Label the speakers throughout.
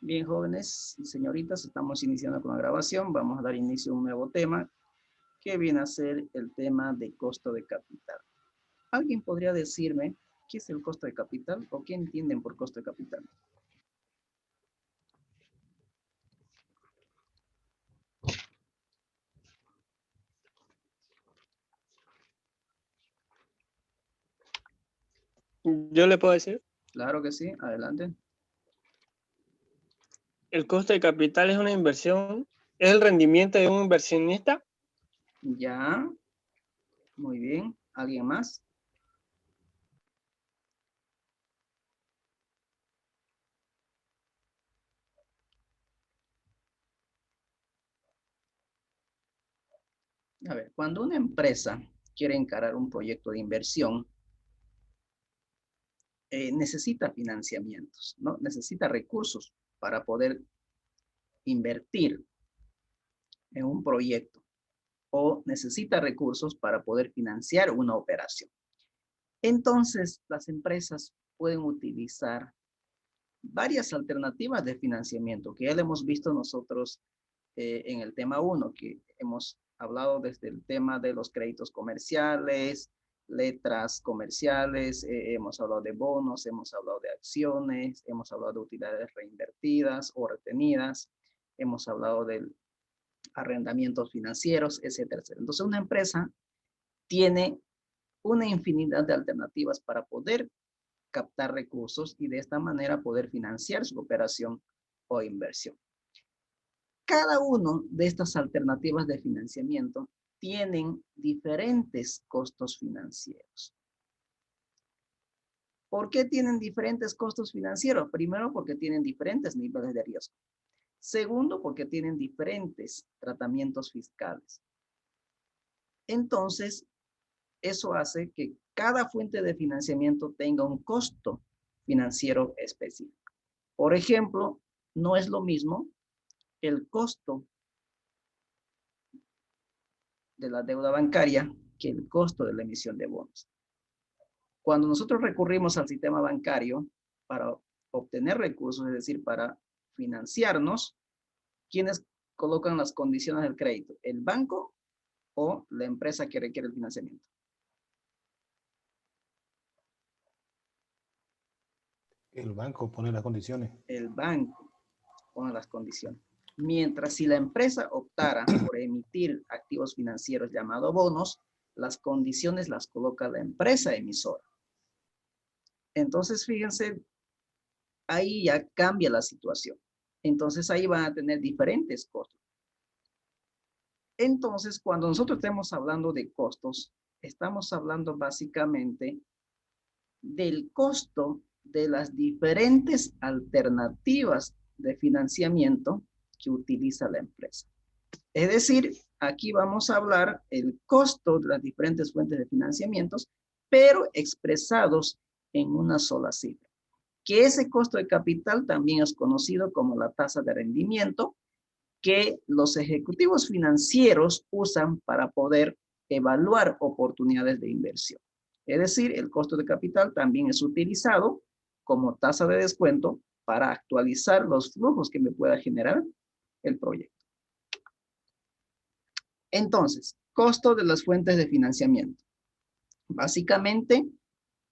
Speaker 1: Bien, jóvenes y señoritas, estamos iniciando con la grabación. Vamos a dar inicio a un nuevo tema que viene a ser el tema de costo de capital. ¿Alguien podría decirme qué es el costo de capital o qué entienden por costo de capital?
Speaker 2: Yo le puedo decir,
Speaker 1: Claro que sí, adelante.
Speaker 2: el costo de capital es una inversión, es el rendimiento de un inversionista.
Speaker 1: Ya, muy bien. ¿Alguien más? A ver, cuando una empresa quiere encarar un proyecto de inversión, necesita financiamientos, ¿no? Necesita recursos para poder invertir en un proyecto o necesita recursos para poder financiar una operación. Entonces, las empresas pueden utilizar varias alternativas de financiamiento que ya lo hemos visto nosotros en el tema 1, que hemos hablado desde el tema de los créditos comerciales, letras comerciales, hemos hablado de bonos, hemos hablado de acciones, hemos hablado de utilidades reinvertidas o retenidas, hemos hablado de arrendamientos financieros, etcétera, etcétera. Entonces, una empresa tiene una infinidad de alternativas para poder captar recursos y de esta manera poder financiar su operación o inversión. Cada una de estas alternativas de financiamiento tienen diferentes costos financieros. ¿Por qué tienen diferentes costos financieros? Primero, porque tienen diferentes niveles de riesgo. Segundo, porque tienen diferentes tratamientos fiscales. Entonces, eso hace que cada fuente de financiamiento tenga un costo financiero específico. Por ejemplo, no es lo mismo el costo de la deuda bancaria que el costo de la emisión de bonos. Cuando nosotros recurrimos al sistema bancario para obtener recursos, es decir, para financiarnos, ¿quiénes colocan las condiciones del crédito? ¿El banco o la empresa que requiere el financiamiento?
Speaker 3: El banco pone las condiciones.
Speaker 1: El banco pone las condiciones. Mientras si la empresa optara por emitir activos financieros llamados bonos, las condiciones las coloca la empresa emisora. Entonces, fíjense, ahí ya cambia la situación. Entonces, ahí van a tener diferentes costos. Entonces, cuando nosotros estemos hablando de costos, estamos hablando básicamente del costo de las diferentes alternativas de financiamiento que utiliza la empresa. Es decir, aquí vamos a hablar el costo de las diferentes fuentes de financiamientos, pero expresados en una sola cifra. Que ese costo de capital también es conocido como la tasa de rendimiento que los ejecutivos financieros usan para poder evaluar oportunidades de inversión. Es decir, el costo de capital también es utilizado como tasa de descuento para actualizar los flujos que me pueda generar el proyecto. Entonces, costo de las fuentes de financiamiento. Básicamente,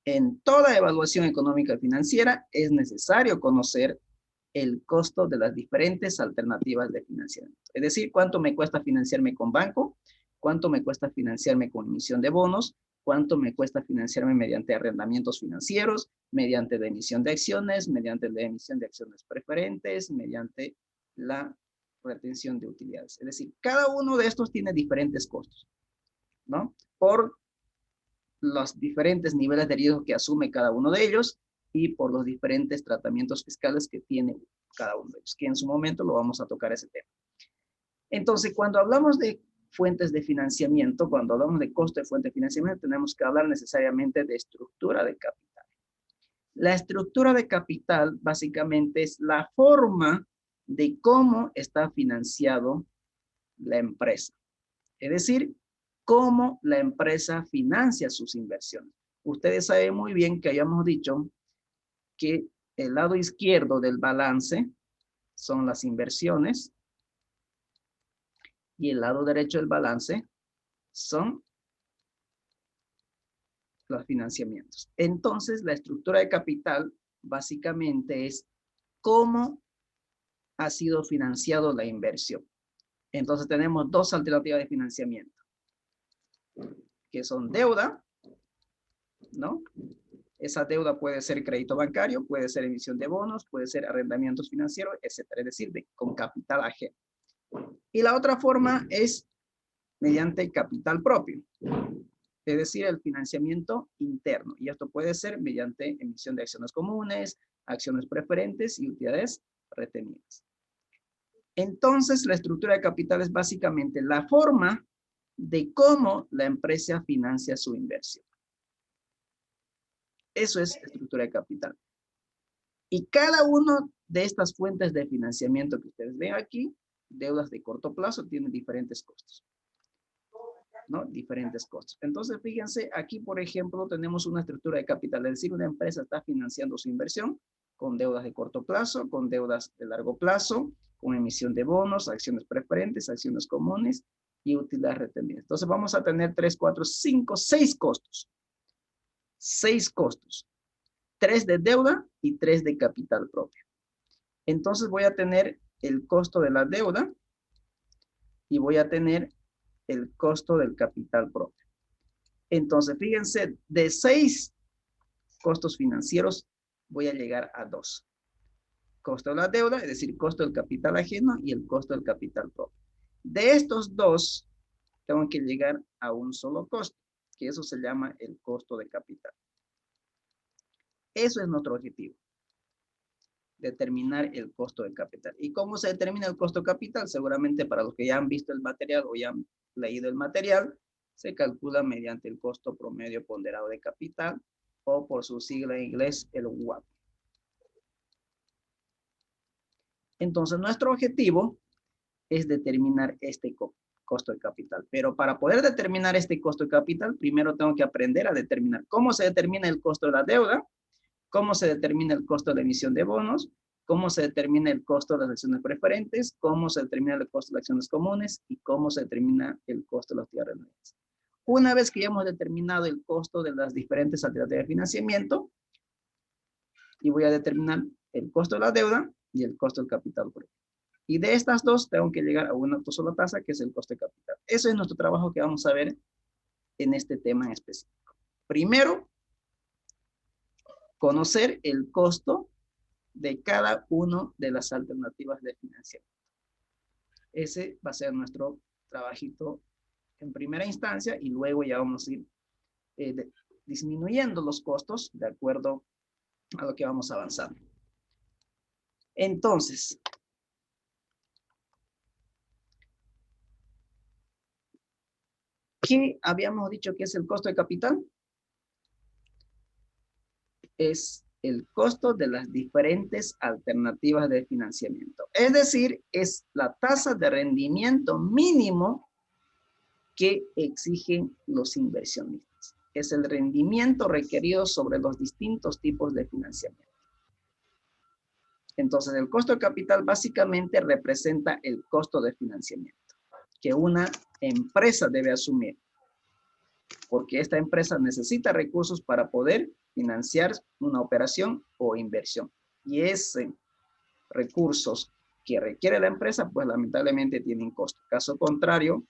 Speaker 1: en toda evaluación económica y financiera es necesario conocer el costo de las diferentes alternativas de financiamiento. Es decir, cuánto me cuesta financiarme con banco, cuánto me cuesta financiarme con emisión de bonos, cuánto me cuesta financiarme mediante arrendamientos financieros, mediante la emisión de acciones, mediante la emisión de acciones preferentes, mediante la retención de utilidades. Es decir, cada uno de estos tiene diferentes costos, ¿no? Por los diferentes niveles de riesgo que asume cada uno de ellos y por los diferentes tratamientos fiscales que tiene cada uno de ellos, que en su momento lo vamos a tocar ese tema. Entonces, cuando hablamos de fuentes de financiamiento, cuando hablamos de costo de fuente de financiamiento, tenemos que hablar necesariamente de estructura de capital. La estructura de capital básicamente es la forma de cómo está financiado la empresa. Es decir, cómo la empresa financia sus inversiones. Ustedes saben muy bien que hayamos dicho que el lado izquierdo del balance son las inversiones y el lado derecho del balance son los financiamientos. Entonces, la estructura de capital básicamente es cómo ha sido financiado la inversión. Entonces, tenemos dos alternativas de financiamiento, que son deuda, ¿no? Esa deuda puede ser crédito bancario, puede ser emisión de bonos, puede ser arrendamientos financieros, etcétera. Es decir, con capital ajeno. Y la otra forma es mediante capital propio. Es decir, el financiamiento interno. Y esto puede ser mediante emisión de acciones comunes, acciones preferentes y utilidades retenidas. Entonces, la estructura de capital es básicamente la forma de cómo la empresa financia su inversión. Eso es estructura de capital. Y cada una de estas fuentes de financiamiento que ustedes ven aquí, deudas de corto plazo, tienen diferentes costos. ¿No? Diferentes costos. Entonces, fíjense, aquí, por ejemplo, tenemos una estructura de capital. Es decir, una empresa está financiando su inversión con deudas de corto plazo, con deudas de largo plazo, con emisión de bonos, acciones preferentes, acciones comunes y utilidades retenidas. Entonces, vamos a tener 3, 4, 5, 6 costos. 6 costos. 3 de deuda y 3 de capital propio. Entonces, voy a tener el costo de la deuda y voy a tener el costo del capital propio. Entonces, fíjense, de 6 costos financieros voy a llegar a 2. Costo de la deuda, es decir, costo del capital ajeno y el costo del capital propio. De estos 2, tengo que llegar a un solo costo, que eso se llama el costo de capital. Eso es nuestro objetivo. Determinar el costo del capital. ¿Y cómo se determina el costo capital? Seguramente para los que ya han visto el material o ya han leído el material, se calcula mediante el costo promedio ponderado de capital o por su sigla en inglés, el WACC. Entonces, nuestro objetivo es determinar este costo de capital. Pero para poder determinar este costo de capital, primero tengo que aprender a determinar cómo se determina el costo de la deuda, cómo se determina el costo de la emisión de bonos, cómo se determina el costo de las acciones preferentes, cómo se determina el costo de las acciones comunes y cómo se determina el costo de las utilidades retenidas. Una vez que ya hemos determinado el costo de las diferentes alternativas de financiamiento, y voy a determinar el costo de la deuda y el costo del capital propio. Y de estas dos tengo que llegar a una sola tasa, que es el costo de capital. Eso es nuestro trabajo que vamos a ver en este tema en específico. Primero, conocer el costo de cada una de las alternativas de financiamiento. Ese va a ser nuestro trabajito en primera instancia y luego ya vamos a ir disminuyendo los costos de acuerdo a lo que vamos avanzando. Entonces, ¿qué habíamos dicho que es el costo de capital? Es el costo de las diferentes alternativas de financiamiento. Es decir, es la tasa de rendimiento mínimo que exigen los inversionistas. Es el rendimiento requerido sobre los distintos tipos de financiamiento. Entonces, el costo de capital básicamente representa el costo de financiamiento que una empresa debe asumir, porque esta empresa necesita recursos para poder financiar una operación o inversión. Y esos recursos que requiere la empresa, pues lamentablemente tienen costo. Caso contrario,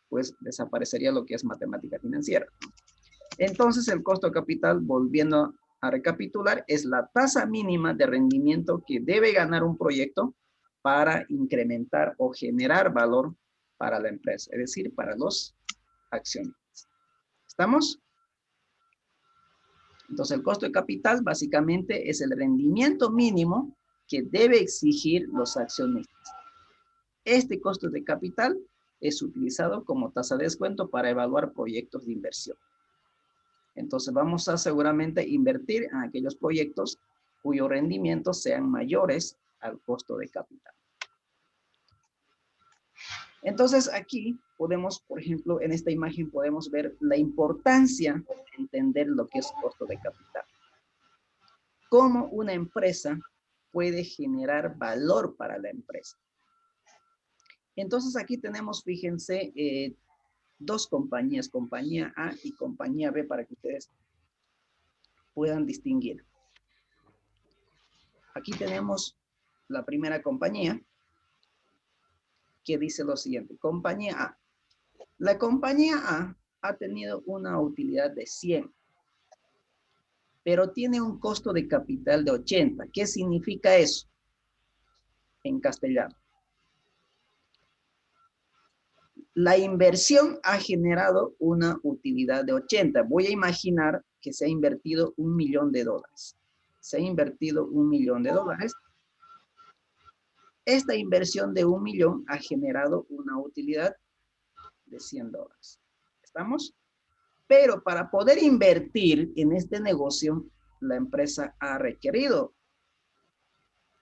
Speaker 1: pues desaparecería lo que es matemática financiera. Entonces, el costo de capital, volviendo a recapitular, es la tasa mínima de rendimiento que debe ganar un proyecto para incrementar o generar valor para la empresa, es decir, para los accionistas. ¿Estamos? Entonces, el costo de capital básicamente es el rendimiento mínimo que debe exigir los accionistas. Este costo de capital es utilizado como tasa de descuento para evaluar proyectos de inversión. Entonces, vamos a seguramente invertir en aquellos proyectos cuyos rendimientos sean mayores al costo de capital. Entonces, aquí podemos, por ejemplo, en esta imagen podemos ver la importancia de entender lo que es costo de capital. Cómo una empresa puede generar valor para la empresa. Entonces aquí tenemos, fíjense, dos compañías, compañía A y compañía B, para que ustedes puedan distinguir. Aquí tenemos la primera compañía que dice lo siguiente, compañía A. La compañía A ha tenido una utilidad de 100, pero tiene un costo de capital de 80. ¿Qué significa eso en castellano? La inversión ha generado una utilidad de 80. Voy a imaginar que se ha invertido $1.000.000. Se ha invertido $1.000.000. Esta inversión de 1.000.000 ha generado una utilidad de $100. ¿Estamos? Pero para poder invertir en este negocio, la empresa ha requerido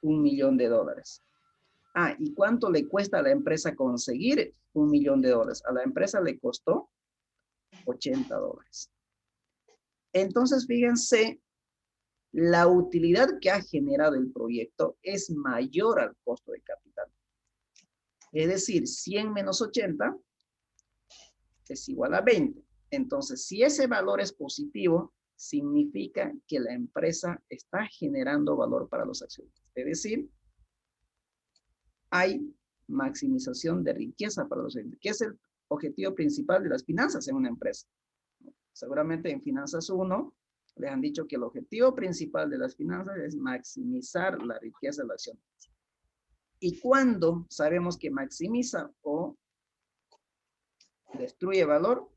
Speaker 1: $1.000.000. ¿Y cuánto le cuesta a la empresa conseguir $1.000.000? A la empresa le costó $80. Entonces, fíjense, la utilidad que ha generado el proyecto es mayor al costo de capital. Es decir, 100 menos 80 es igual a 20. Entonces, si ese valor es positivo, significa que la empresa está generando valor para los accionistas. Es decir, hay maximización de riqueza para los accionistas, que es el objetivo principal de las finanzas en una empresa. Seguramente en Finanzas 1 les han dicho que el objetivo principal de las finanzas es maximizar la riqueza de los accionistas. ¿Y cuándo sabemos que maximiza o destruye valor?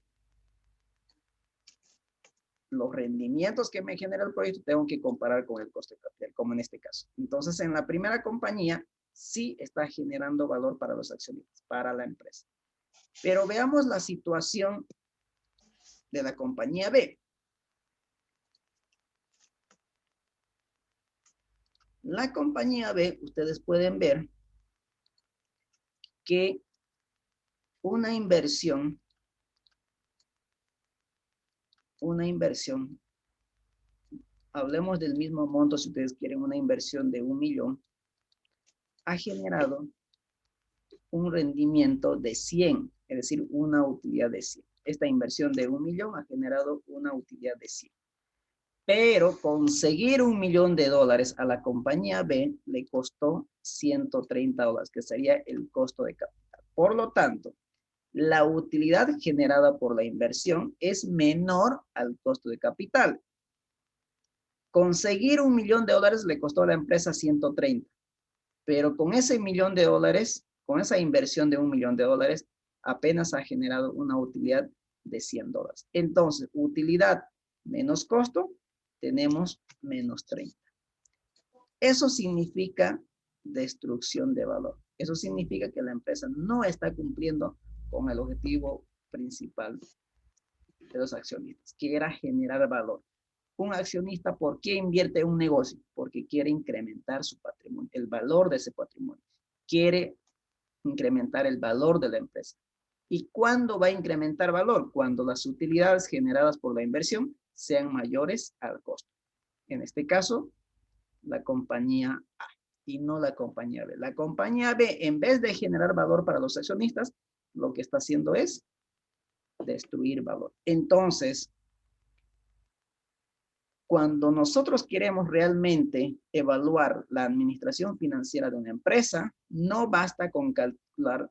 Speaker 1: Los rendimientos que me genera el proyecto tengo que comparar con el costo de capital, como en este caso. Entonces, en la primera compañía sí está generando valor para los accionistas, para la empresa. Pero veamos la situación de la compañía B. La compañía B, ustedes pueden ver que una inversión, hablemos del mismo monto si ustedes quieren, una inversión de 1.000.000, ha generado un rendimiento de 100, es decir, una utilidad de 100. Esta inversión de 1.000.000 ha generado una utilidad de 100. Pero conseguir $1.000.000 a la compañía B le costó $130, que sería el costo de capital. Por lo tanto, la utilidad generada por la inversión es menor al costo de capital. Conseguir $1.000.000 le costó a la empresa 130, pero con ese $1.000.000, con esa inversión de $1.000.000, apenas ha generado una utilidad de $100. Entonces, utilidad menos costo, tenemos menos 30. Eso significa destrucción de valor. Eso significa que la empresa no está cumpliendo con el objetivo principal de los accionistas, que era generar valor. Un accionista, ¿por qué invierte en un negocio? Porque quiere incrementar su patrimonio, el valor de ese patrimonio. Quiere incrementar el valor de la empresa. ¿Y cuándo va a incrementar valor? Cuando las utilidades generadas por la inversión sean mayores al costo. En este caso, la compañía A y no la compañía B. La compañía B, en vez de generar valor para los accionistas, lo que está haciendo es destruir valor. Entonces, cuando nosotros queremos realmente evaluar la administración financiera de una empresa, no basta con calcular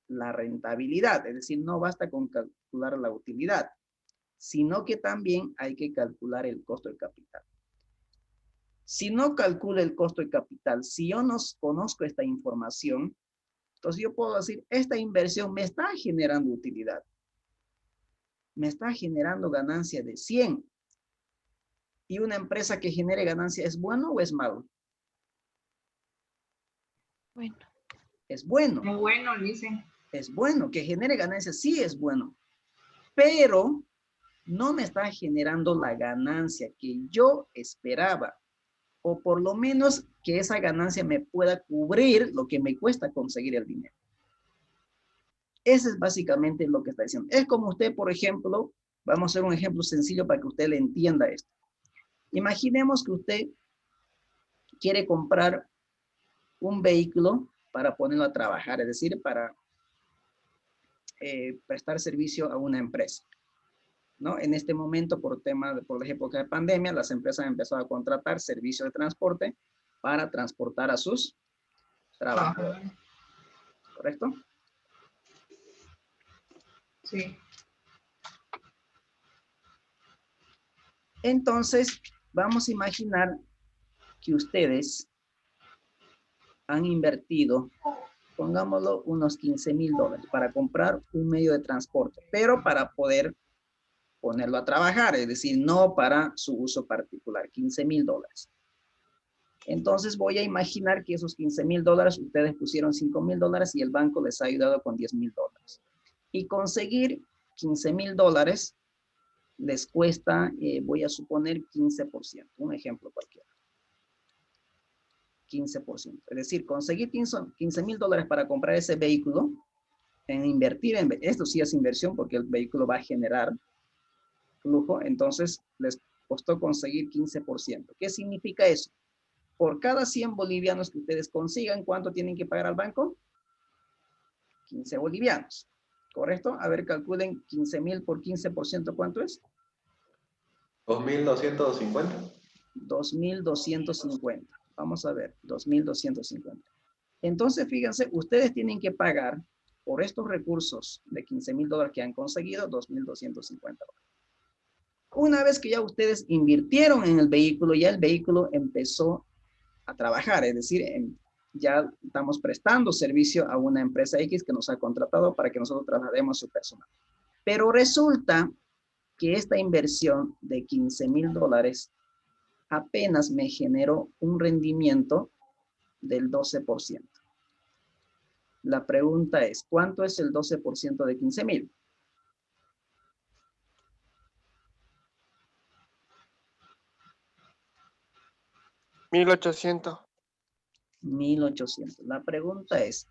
Speaker 1: la rentabilidad, es decir, no basta con calcular la utilidad, sino que también hay que calcular el costo de capital. Si no calculo el costo de capital, si yo no conozco esta información, entonces yo puedo decir, esta inversión me está generando utilidad. Me está generando ganancia de 100. ¿Y una empresa que genere ganancia es bueno o es malo?
Speaker 4: Bueno.
Speaker 1: Es bueno.
Speaker 5: Muy bueno, dicen.
Speaker 1: Es bueno. Que genere ganancia sí es bueno. Pero no me está generando la ganancia que yo esperaba. O por lo menos que esa ganancia me pueda cubrir lo que me cuesta conseguir el dinero. Ese es básicamente lo que está diciendo. Es como usted, por ejemplo, vamos a hacer un ejemplo sencillo para que usted le entienda esto. Imaginemos que usted quiere comprar un vehículo para ponerlo a trabajar, es decir, para prestar servicio a una empresa, ¿no? En este momento, por las épocas de pandemia, las empresas han empezado a contratar servicios de transporte para transportar a sus trabajadores. ¿Correcto?
Speaker 4: Sí.
Speaker 1: Entonces, vamos a imaginar que ustedes han invertido, pongámoslo, unos $15,000 para comprar un medio de transporte, pero para poder ponerlo a trabajar, es decir, no para su uso particular, $15,000. Entonces voy a imaginar que esos $15,000, ustedes pusieron $5,000 y el banco les ha ayudado con $10,000. Y conseguir $15,000 les cuesta, voy a suponer, 15%, un ejemplo cualquiera. 15%. Es decir, conseguir $15,000 para comprar ese vehículo, esto sí es inversión porque el vehículo va a generar flujo, entonces les costó conseguir 15%. ¿Qué significa eso? Por cada 100 bolivianos que ustedes consigan, ¿cuánto tienen que pagar al banco? 15 bolivianos. ¿Correcto? A ver, calculen 15,000 por 15%, ¿cuánto es?
Speaker 5: 2.250.
Speaker 1: 2,250. Vamos a ver, 2,250. Entonces, fíjense, ustedes tienen que pagar por estos recursos de $15,000 que han conseguido, 2,250. Una vez que ya ustedes invirtieron en el vehículo, ya el vehículo empezó a trabajar, es decir, ya estamos prestando servicio a una empresa X que nos ha contratado para que nosotros traslademos su personal. Pero resulta que esta inversión de $15,000 apenas me generó un rendimiento del 12%. La pregunta es, ¿cuánto es el 12% de 15,000?
Speaker 2: $1,800.
Speaker 1: 1,800. La pregunta es,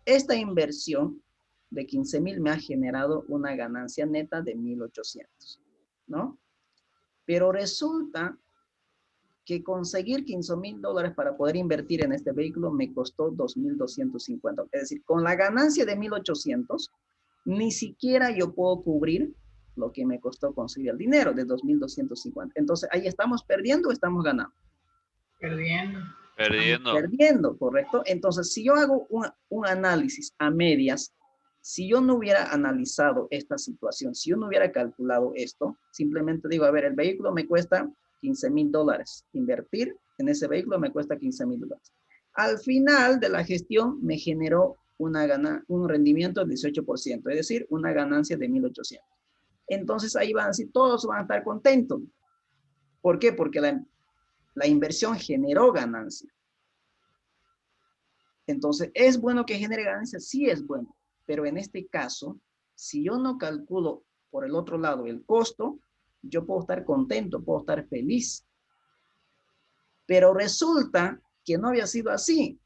Speaker 1: esta inversión de 15,000 me ha generado una ganancia neta de 1,800, ¿no? Pero resulta que conseguir $15,000 para poder invertir en este vehículo me costó 2,250. Es decir, con la ganancia de 1,800, ni siquiera yo puedo cubrir lo que me costó conseguir el dinero de 2,250. Entonces, ¿ahí estamos perdiendo o estamos ganando?
Speaker 4: Perdiendo.
Speaker 6: Perdiendo.
Speaker 1: Perdiendo, ¿correcto? Entonces, si yo hago un análisis a medias, si yo no hubiera analizado esta situación, si yo no hubiera calculado esto, simplemente digo, a ver, el vehículo me cuesta $15,000. Invertir en ese vehículo me cuesta $15,000. Al final de la gestión me generó un rendimiento del 18%, es decir, una ganancia de 1,800. Entonces ahí van a decir, todos van a estar contentos. ¿Por qué? Porque la inversión generó ganancia. Entonces, ¿es bueno que genere ganancia? Sí es bueno, pero en este caso, si yo no calculo por el otro lado el costo, yo puedo estar contento, puedo estar feliz. Pero resulta que no había sido así.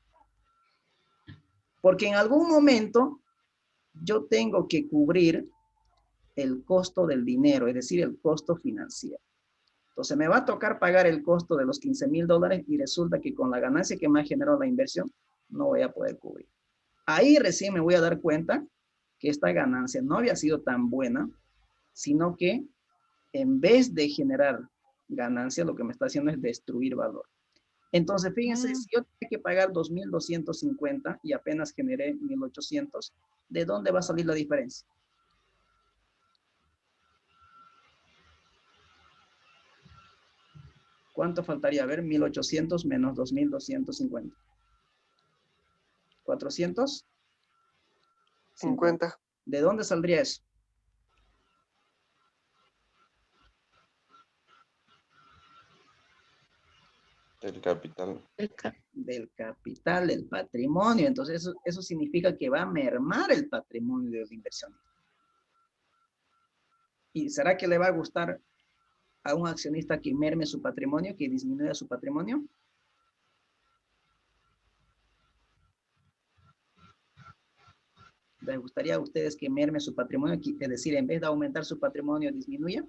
Speaker 1: Porque en algún momento yo tengo que cubrir el costo del dinero, es decir, el costo financiero. Entonces me va a tocar pagar el costo de los $15,000 y resulta que con la ganancia que me ha generado la inversión, no voy a poder cubrir. Ahí recién me voy a dar cuenta que esta ganancia no había sido tan buena, sino que en vez de generar ganancia, lo que me está haciendo es destruir valor. Entonces, fíjense, si yo tengo que pagar 2,250 y apenas generé 1,800, ¿de dónde va a salir la diferencia? ¿Cuánto faltaría? A ver, 1,800 menos 2,250. 400.
Speaker 2: 50.
Speaker 1: ¿De dónde saldría eso?
Speaker 5: El capital.
Speaker 1: Del capital, del patrimonio. Entonces, eso significa que va a mermar el patrimonio del inversionista. ¿Y será que le va a gustar a un accionista que merme su patrimonio, que disminuya su patrimonio? ¿Les gustaría a ustedes que merme su patrimonio? Es decir, en vez de aumentar su patrimonio, disminuya.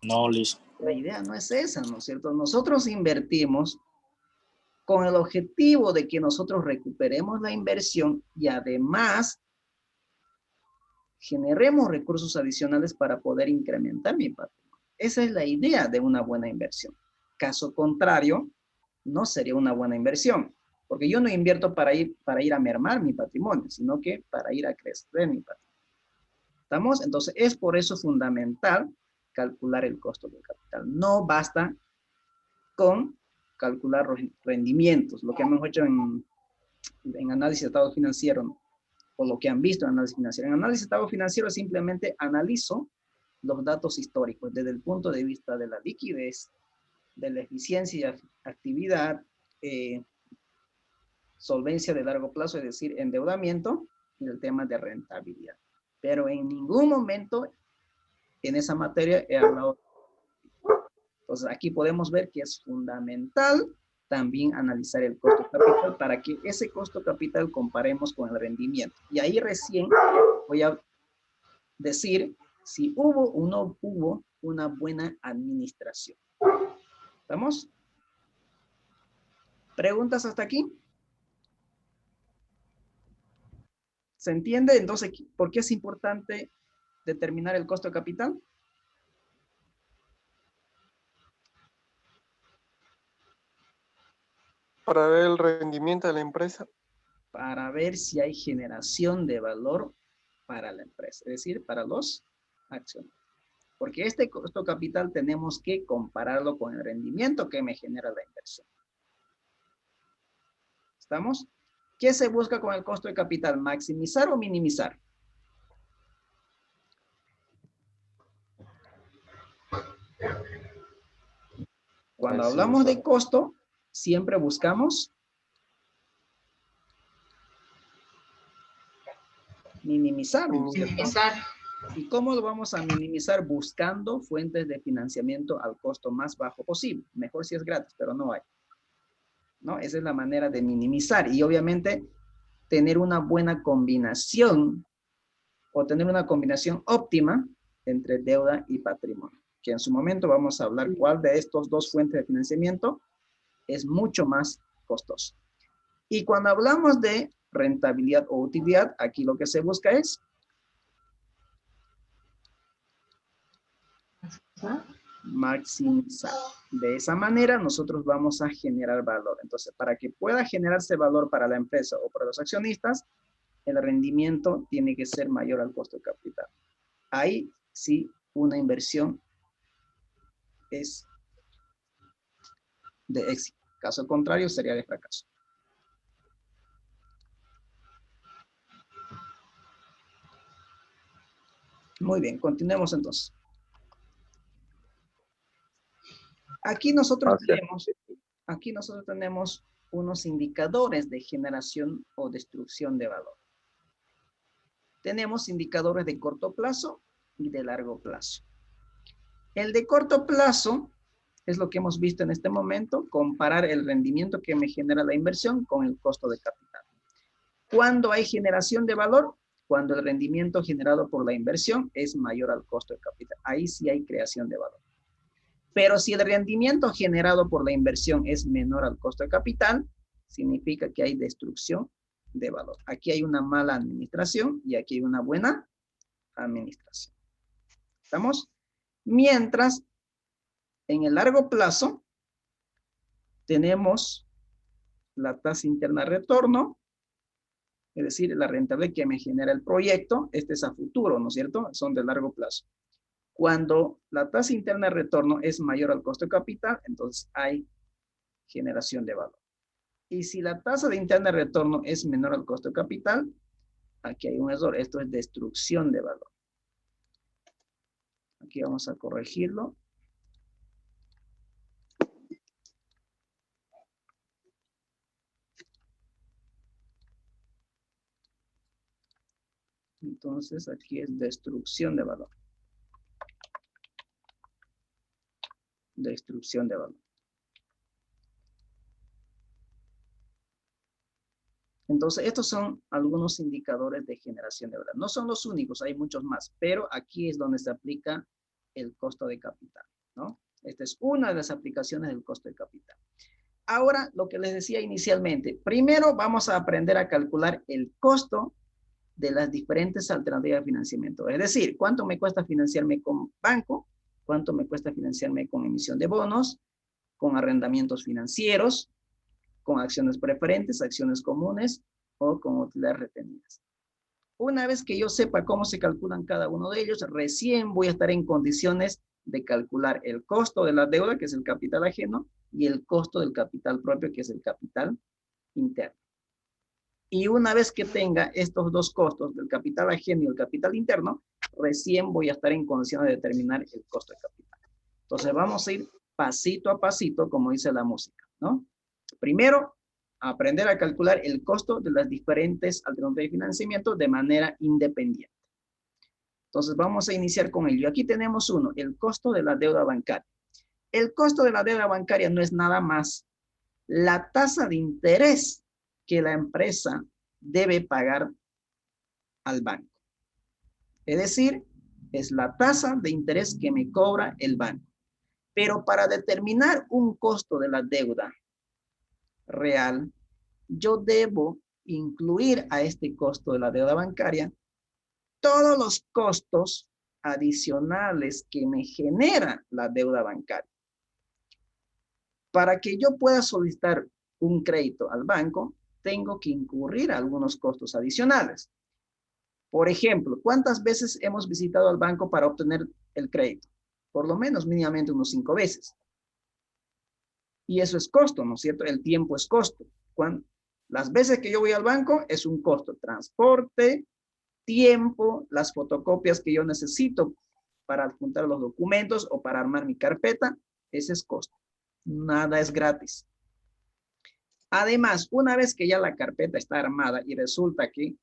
Speaker 6: No, listo.
Speaker 1: La idea no es esa, ¿no es cierto? Nosotros invertimos con el objetivo de que nosotros recuperemos la inversión y además generemos recursos adicionales para poder incrementar mi patrimonio. Esa es la idea de una buena inversión. Caso contrario, no sería una buena inversión, porque yo no invierto para ir a mermar mi patrimonio, sino que para ir a crecer mi patrimonio. ¿Estamos? Entonces, es por eso fundamental calcular el costo del capital. No basta con calcular rendimientos, lo que hemos hecho en análisis de estado financiero, ¿no? O lo que han visto en análisis financiero. En análisis de estado financiero simplemente analizo los datos históricos desde el punto de vista de la liquidez, de la eficiencia y actividad, solvencia de largo plazo, es decir, endeudamiento, y el tema de rentabilidad. Pero en ningún momento en esa materia he hablado. Entonces aquí podemos ver que es fundamental también analizar el costo capital para que ese costo capital comparemos con el rendimiento. Y ahí recién voy a decir si hubo o no hubo una buena administración. ¿Estamos? ¿Preguntas hasta aquí? ¿Se entiende? Entonces, ¿por qué es importante determinar el costo de capital?
Speaker 2: Para ver el rendimiento de la empresa.
Speaker 1: Para ver si hay generación de valor para la empresa, es decir, para los accionistas. Porque este costo capital tenemos que compararlo con el rendimiento que me genera la inversión. ¿Estamos? ¿Qué se busca con el costo de capital? ¿Maximizar o minimizar? Cuando hablamos de costo, siempre buscamos minimizar, ¿no es cierto?
Speaker 4: Minimizar.
Speaker 1: ¿Y cómo lo vamos a minimizar? Buscando fuentes de financiamiento al costo más bajo posible. Mejor si es gratis, pero no hay. ¿No? Esa es la manera de minimizar. Y obviamente tener una buena combinación o tener una combinación óptima entre deuda y patrimonio. Que en su momento vamos a hablar cuál de estos dos fuentes de financiamiento es mucho más costoso. Y cuando hablamos de rentabilidad o utilidad, aquí lo que se busca es maximizar. De esa manera nosotros vamos a generar valor. Entonces, para que pueda generarse valor para la empresa o para los accionistas, el rendimiento tiene que ser mayor al costo de capital. Ahí sí una inversión es de éxito. Caso contrario sería de fracaso. Muy bien, continuemos entonces. Aquí nosotros tenemos unos indicadores de generación o destrucción de valor. Tenemos indicadores de corto plazo y de largo plazo. El de corto plazo es lo que hemos visto en este momento, comparar el rendimiento que me genera la inversión con el costo de capital. ¿Cuándo hay generación de valor? Cuando el rendimiento generado por la inversión es mayor al costo de capital. Ahí sí hay creación de valor. Pero si el rendimiento generado por la inversión es menor al costo de capital, significa que hay destrucción de valor. Aquí hay una mala administración y aquí hay una buena administración. ¿Estamos? Mientras, en el largo plazo, tenemos la tasa interna de retorno, es decir, la rentabilidad que me genera el proyecto. Este es a futuro, ¿no es cierto? Son de largo plazo. Cuando la tasa interna de retorno es mayor al costo de capital, entonces hay generación de valor. Y si la tasa de interna de retorno es menor al costo de capital, aquí hay un error. Esto es destrucción de valor. Aquí vamos a corregirlo. Entonces aquí es destrucción de valor. Destrucción de valor. Entonces, estos son algunos indicadores de generación de valor. No son los únicos, hay muchos más, pero aquí es donde se aplica el costo de capital. Esta es una de las aplicaciones del costo de capital. Ahora, lo que les decía inicialmente, primero vamos a aprender a calcular el costo de las diferentes alternativas de financiamiento. Es decir, cuánto me cuesta financiarme con banco, cuánto me cuesta financiarme con emisión de bonos, con arrendamientos financieros, con acciones preferentes, acciones comunes o con utilidades retenidas. Una vez que yo sepa cómo se calculan cada uno de ellos, recién voy a estar en condiciones de calcular el costo de la deuda, que es el capital ajeno, y el costo del capital propio, que es el capital interno. Y una vez que tenga estos dos costos, del capital ajeno y el capital interno, recién voy a estar en condiciones de determinar el costo de capital. Entonces vamos a ir pasito a pasito, como dice la música, ¿no? Primero, aprender a calcular el costo de las diferentes alternativas de financiamiento de manera independiente. Entonces vamos a iniciar con ello. Aquí tenemos uno, el costo de la deuda bancaria. El costo de la deuda bancaria no es nada más la tasa de interés que la empresa debe pagar al banco. Es decir, es la tasa de interés que me cobra el banco. Pero para determinar un costo de la deuda real, yo debo incluir a este costo de la deuda bancaria todos los costos adicionales que me genera la deuda bancaria. Para que yo pueda solicitar un crédito al banco, tengo que incurrir algunos costos adicionales. Por ejemplo, ¿cuántas veces hemos visitado al banco para obtener el crédito? Por lo menos mínimamente unos 5 veces. Y eso es costo, ¿no es cierto? El tiempo es costo. Las veces que yo voy al banco es un costo. Transporte, tiempo, las fotocopias que yo necesito para adjuntar los documentos o para armar mi carpeta, ese es costo. Nada es gratis. Además, una vez que ya la carpeta está armada y resulta que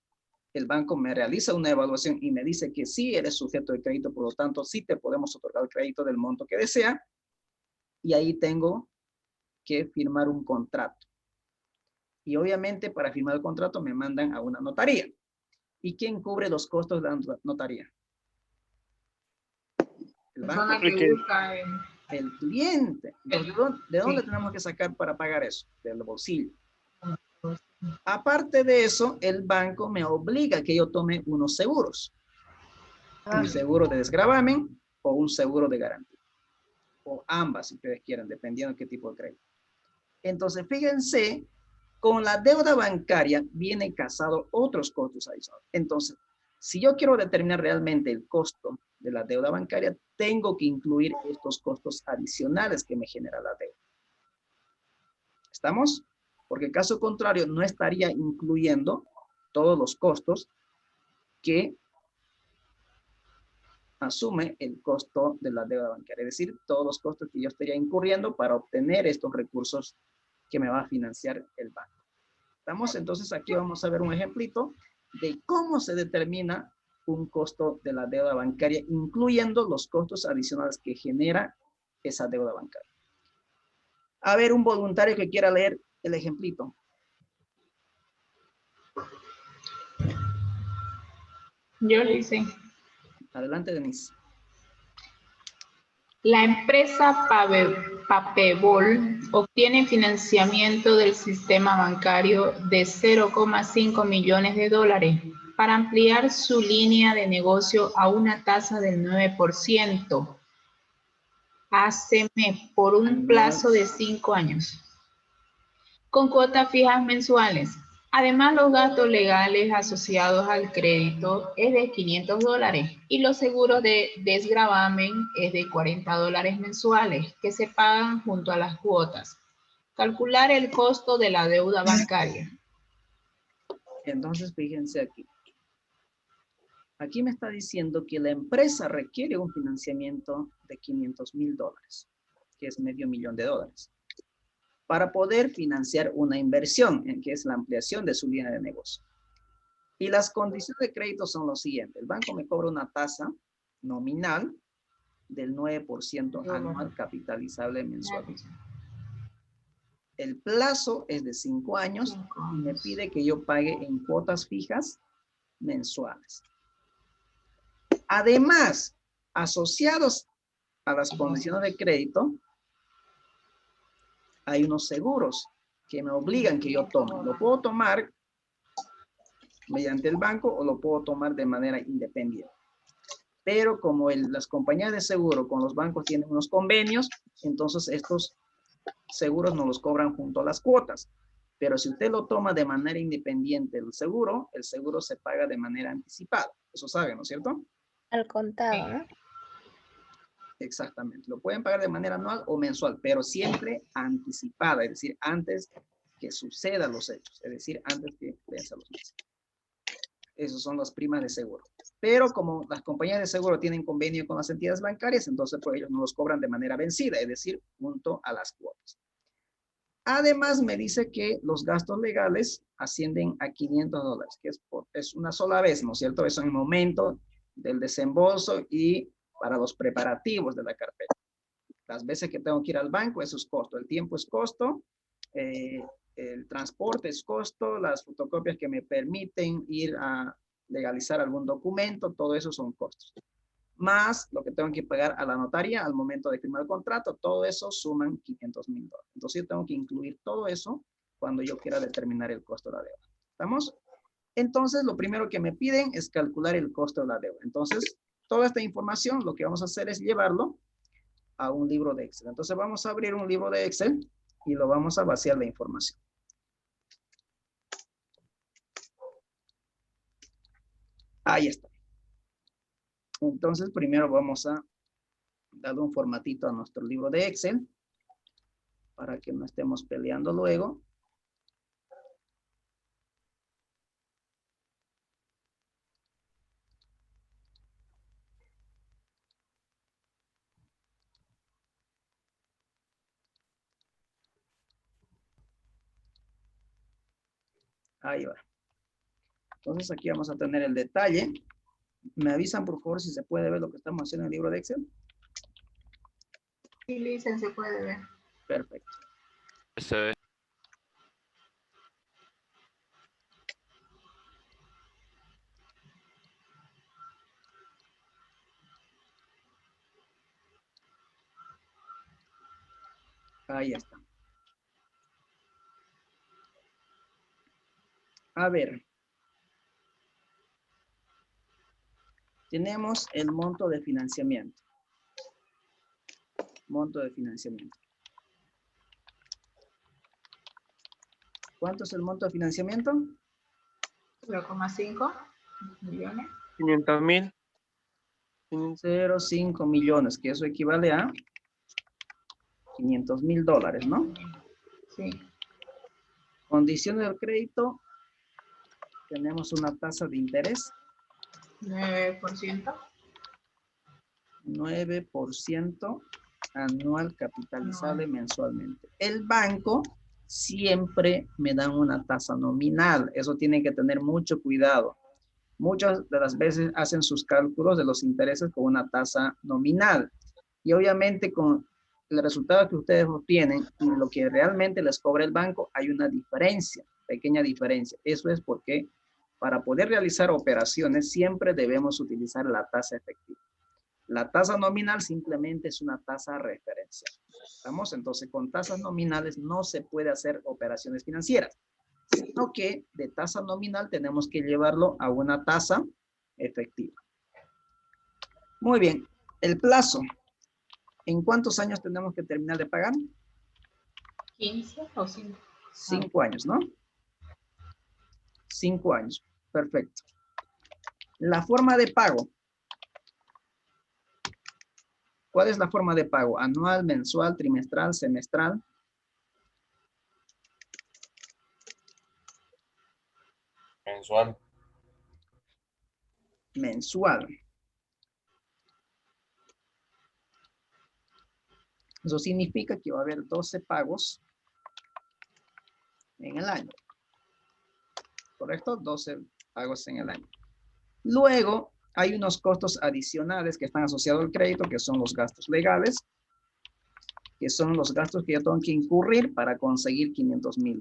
Speaker 1: el banco me realiza una evaluación y me dice que sí eres sujeto de crédito, por lo tanto, sí te podemos otorgar el crédito del monto que desea, y ahí tengo que firmar un contrato. Y obviamente para firmar el contrato me mandan a una notaría. ¿Y quién cubre los costos de la notaría? El banco.
Speaker 4: Persona que busca
Speaker 1: El cliente. Entonces, ¿de dónde tenemos que sacar para pagar eso? Del bolsillo. Aparte de eso, el banco me obliga a que yo tome unos seguros. Un seguro de desgravamen o un seguro de garantía. O ambas, si ustedes quieren, dependiendo de qué tipo de crédito. Entonces, fíjense, con la deuda bancaria viene casado otros costos adicionales. Entonces, si yo quiero determinar realmente el costo de la deuda bancaria, tengo que incluir estos costos adicionales que me genera la deuda. ¿Estamos? Porque caso contrario, no estaría incluyendo todos los costos que asume el costo de la deuda bancaria. Es decir, todos los costos que yo estaría incurriendo para obtener estos recursos que me va a financiar el banco. ¿Estamos? Entonces aquí vamos a ver un ejemplito de cómo se determina un costo de la deuda bancaria, incluyendo los costos adicionales que genera esa deuda bancaria. A ver, un voluntario que quiera leer el ejemplito.
Speaker 4: Yo le hice.
Speaker 1: Adelante, Denise.
Speaker 4: La empresa Papebol obtiene financiamiento del sistema bancario de 0,5 millones de dólares para ampliar su línea de negocio a una tasa del 9%. ACM por un plazo de 5 años. Con cuotas fijas mensuales. Además, los gastos legales asociados al crédito es de $500 y los seguros de desgravamen es de $40 mensuales que se pagan junto a las cuotas. Calcular el costo de la deuda bancaria.
Speaker 1: Entonces, fíjense aquí. Aquí me está diciendo que la empresa requiere un financiamiento de $500,000, que es $500,000, para poder financiar una inversión, que es la ampliación de su línea de negocio. Y las condiciones de crédito son los siguientes. El banco me cobra una tasa nominal del 9% anual capitalizable mensual. El plazo es de 5 años y me pide que yo pague en cuotas fijas mensuales. Además, asociados a las condiciones de crédito, hay unos seguros que me obligan que yo tome. Lo puedo tomar mediante el banco o lo puedo tomar de manera independiente. Pero como las compañías de seguro con los bancos tienen unos convenios, entonces estos seguros no los cobran junto a las cuotas. Pero si usted lo toma de manera independiente el seguro se paga de manera anticipada. Eso saben, ¿no es cierto?
Speaker 6: Al contado, ¿no?
Speaker 1: Exactamente. Lo pueden pagar de manera anual o mensual, pero siempre anticipada, es decir, antes que sucedan los hechos, es decir, antes que venzan los meses. Esas son las primas de seguro. Pero como las compañías de seguro tienen convenio con las entidades bancarias, entonces pues ellos no los cobran de manera vencida, es decir, junto a las cuotas. Además, me dice que los gastos legales ascienden a $500, que es una sola vez, ¿no es cierto? Eso en el momento del desembolso y para los preparativos de la carpeta. Las veces que tengo que ir al banco, eso es costo. El tiempo es costo, el transporte es costo, las fotocopias que me permiten ir a legalizar algún documento, todo eso son costos. Más lo que tengo que pagar a la notaria al momento de firmar el contrato, todo eso suman $500,000. Entonces yo tengo que incluir todo eso cuando yo quiera determinar el costo de la deuda. ¿Estamos? Entonces lo primero que me piden es calcular el costo de la deuda. Entonces toda esta información lo que vamos a hacer es llevarlo a un libro de Excel. Entonces vamos a abrir un libro de Excel y lo vamos a vaciar la información. Ahí está. Entonces, primero vamos a darle un formatito a nuestro libro de Excel para que no estemos peleando luego. Ahí va. Entonces, aquí vamos a tener el detalle. ¿Me avisan, por favor, si se puede ver lo que estamos haciendo en el libro de Excel?
Speaker 4: Sí, Lisa, se puede ver.
Speaker 1: Perfecto.
Speaker 7: Se ve.
Speaker 1: Ahí está. A ver. Tenemos el monto de financiamiento. Monto de financiamiento. ¿Cuánto es el monto de financiamiento?
Speaker 4: 0,5 millones.
Speaker 2: 500,000.
Speaker 1: 0,5 millones, que eso equivale a $500,000, ¿no?
Speaker 4: Sí.
Speaker 1: Condiciones del crédito. Tenemos una tasa de interés.
Speaker 4: 9%.
Speaker 1: 9% anual capitalizable mensualmente. El banco siempre me dan una tasa nominal. Eso tienen que tener mucho cuidado. Muchas de las veces hacen sus cálculos de los intereses con una tasa nominal. Y obviamente con el resultado que ustedes obtienen y lo que realmente les cobra el banco, hay una diferencia, pequeña diferencia. Eso es porque para poder realizar operaciones siempre debemos utilizar la tasa efectiva. La tasa nominal simplemente es una tasa referencial. ¿Estamos? Entonces, con tasas nominales no se puede hacer operaciones financieras, sino que de tasa nominal tenemos que llevarlo a una tasa efectiva. Muy bien. El plazo. ¿En cuántos años tenemos que terminar de pagar?
Speaker 4: 15 o 5.
Speaker 1: 5 años, ¿no? 5 años. Perfecto. La forma de pago. ¿Cuál es la forma de pago? ¿Anual, mensual, trimestral, semestral?
Speaker 5: Mensual.
Speaker 1: Mensual. Eso significa que va a haber 12 pagos en el año. ¿Correcto? 12 pagos en el año. Luego, hay unos costos adicionales que están asociados al crédito, que son los gastos legales, que son los gastos que yo tengo que incurrir para conseguir $500,000,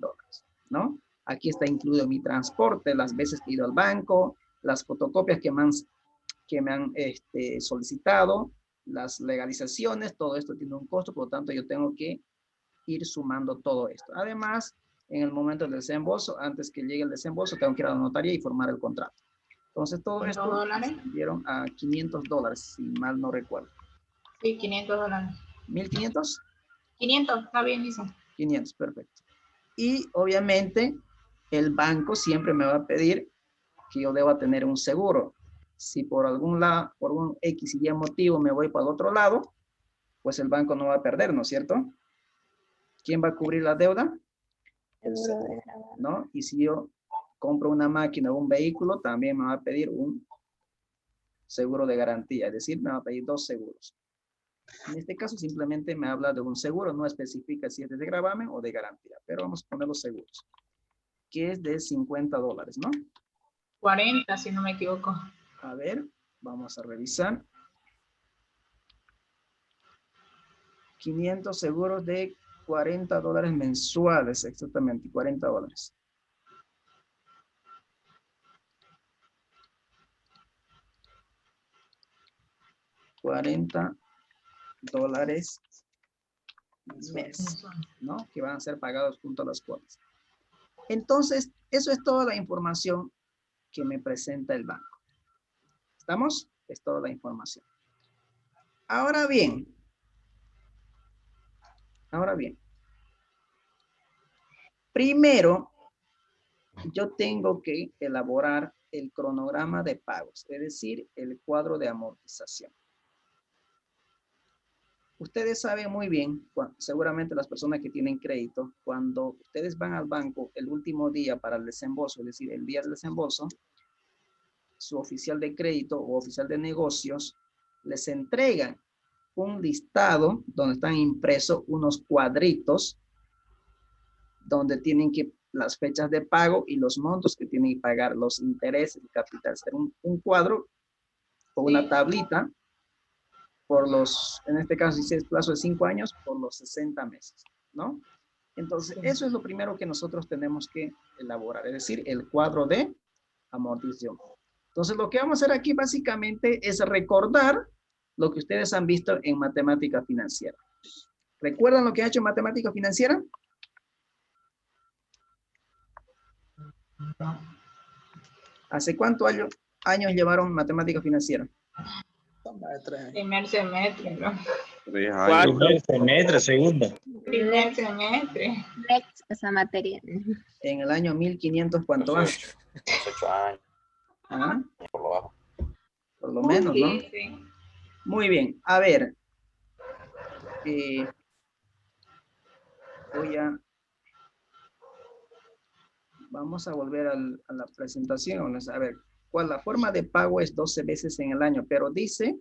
Speaker 1: ¿no? Aquí está incluido mi transporte, las veces que he ido al banco, las fotocopias que me han solicitado, las legalizaciones, todo esto tiene un costo, por lo tanto yo tengo que ir sumando todo esto. Además, en el momento del desembolso, antes que llegue el desembolso, tengo que ir a la notaría y formar el contrato. Entonces todo
Speaker 4: ¿$500?
Speaker 1: esto dieron a $500, si mal no recuerdo.
Speaker 4: Sí, $500.
Speaker 1: ¿1,500?
Speaker 4: 500, está bien, dice.
Speaker 1: 500, perfecto. Y obviamente el banco siempre me va a pedir que yo deba tener un seguro. Si por algún lado, por un X y Y motivo me voy para el otro lado, pues el banco no va a perder, ¿no es cierto? ¿Quién va a cubrir la deuda? El seguro, ¿no? Y si yo compro una máquina o un vehículo, también me va a pedir un seguro de garantía, es decir, me va a pedir 2 seguros. En este caso simplemente me habla de un seguro, no especifica si es de gravamen o de garantía, pero vamos a poner los seguros, que es de $50, ¿no?
Speaker 4: 40, si no me equivoco.
Speaker 1: A ver, vamos a revisar. 500 seguros de $40 mensuales, exactamente, $40. $40 mes, ¿no? Que van a ser pagados junto a las cuotas. Entonces, eso es toda la información que me presenta el banco. ¿Estamos? Es toda la información. Ahora bien, primero, yo tengo que elaborar el cronograma de pagos, es decir, el cuadro de amortización. Ustedes saben muy bien, seguramente las personas que tienen crédito, cuando ustedes van al banco el último día para el desembolso, es decir, el día del desembolso, su oficial de crédito o oficial de negocios les entregan un listado donde están impresos unos cuadritos donde tienen que las fechas de pago y los montos que tienen que pagar, los intereses, el capital. Será un cuadro o una tablita por los, en este caso, si es plazo de 5 años, por los 60 meses, ¿no? Entonces, eso es lo primero que nosotros tenemos que elaborar, es decir, el cuadro de amortización. Entonces, lo que vamos a hacer aquí básicamente es recordar lo que ustedes han visto en matemática financiera. ¿Recuerdan lo que ha hecho en matemática financiera? ¿Hace cuántos años llevaron matemática financiera?
Speaker 4: Primer semestre, ¿no?
Speaker 5: 3
Speaker 2: Cuatro.
Speaker 5: años.
Speaker 6: Primer semestre, segundo.
Speaker 4: Primer semestre.
Speaker 7: Next, esa materia.
Speaker 1: En el año 1500, ¿cuánto va?
Speaker 5: 18 años,
Speaker 1: ¿Ah?
Speaker 5: por lo bajo.
Speaker 1: Por lo menos, ¿no?
Speaker 4: Sí, sí.
Speaker 1: Muy bien. A ver. Vamos a volver a la presentación. A ver, ¿cuál la forma de pago es 12 veces en el año? Pero dice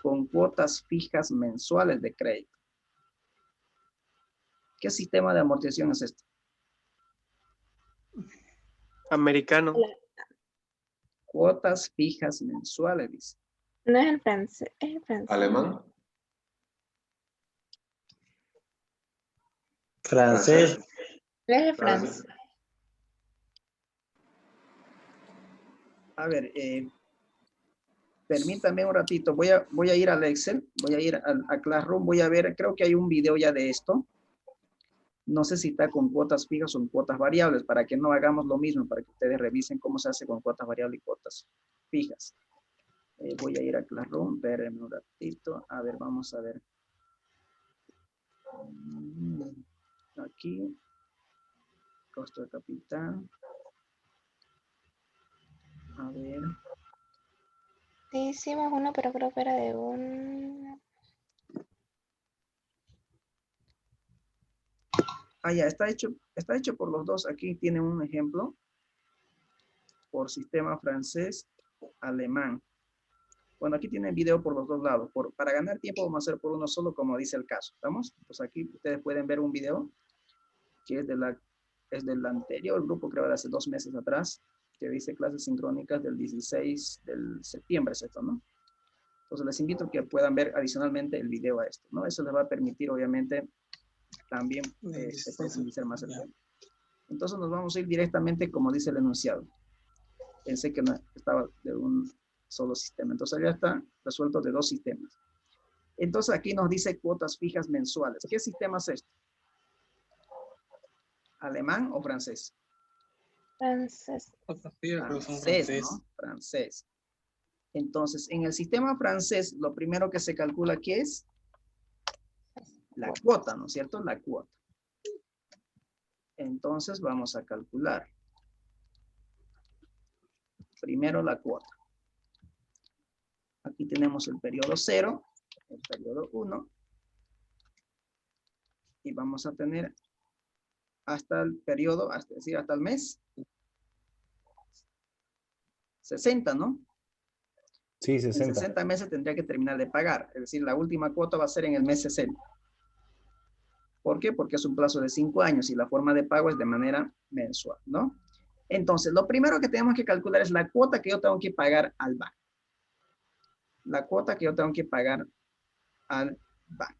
Speaker 1: con cuotas fijas mensuales de crédito. ¿Qué sistema de amortización es este?
Speaker 2: Americano.
Speaker 1: Cuotas fijas mensuales, dice.
Speaker 7: No es el francés, es el francés.
Speaker 5: Alemán.
Speaker 6: Francés.
Speaker 7: Es el francés.
Speaker 1: A ver, permítame un ratito. Voy a ir al Excel, voy a ir a Classroom, voy a ver, creo que hay un video ya de esto. No sé si está con cuotas fijas o con cuotas variables, para que no hagamos lo mismo, para que ustedes revisen cómo se hace con cuotas variables y cuotas fijas. Voy a ir a Classroom, espérenme un ratito. A ver, vamos a ver. Aquí. Costo de capital. A ver.
Speaker 7: Sí, hicimos uno, pero creo que era de un...
Speaker 1: Ah, ya, está hecho por los dos. Aquí tiene un ejemplo. Por sistema francés, alemán. Bueno, aquí tienen video por los dos lados. Para ganar tiempo vamos a hacer por uno solo, como dice el caso. ¿Estamos? Pues aquí ustedes pueden ver un video que es del anterior grupo, creo de hace 2 meses atrás, que dice clases sincrónicas del 16 de septiembre, es esto, ¿no? Entonces les invito a que puedan ver adicionalmente el video a esto, ¿no? Eso les va a permitir, obviamente, también profundizar más el tema. Entonces nos vamos a ir directamente como dice el enunciado. Pensé que no estaba de un solo sistema. Entonces ya está resuelto de 2 sistemas. Entonces aquí nos dice cuotas fijas mensuales. ¿Qué sistema es este? ¿Alemán o francés?
Speaker 7: Francés.
Speaker 1: Francés, ¿no? Francés. Entonces, en el sistema francés, lo primero que se calcula, ¿qué es? La cuota, ¿no es cierto? La cuota. Entonces, vamos a calcular. Primero la cuota. Aquí tenemos el periodo 0, el periodo 1. Y vamos a tener hasta el periodo, es decir, hasta el mes 60, ¿no?
Speaker 3: Sí,
Speaker 1: En
Speaker 3: 60.
Speaker 1: 60 meses tendría que terminar de pagar. Es decir, la última cuota va a ser en el mes 60. ¿Por qué? Porque es un plazo de 5 años y la forma de pago es de manera mensual, ¿no? Entonces, lo primero que tenemos que calcular es la cuota que yo tengo que pagar al banco. La cuota que yo tengo que pagar al banco.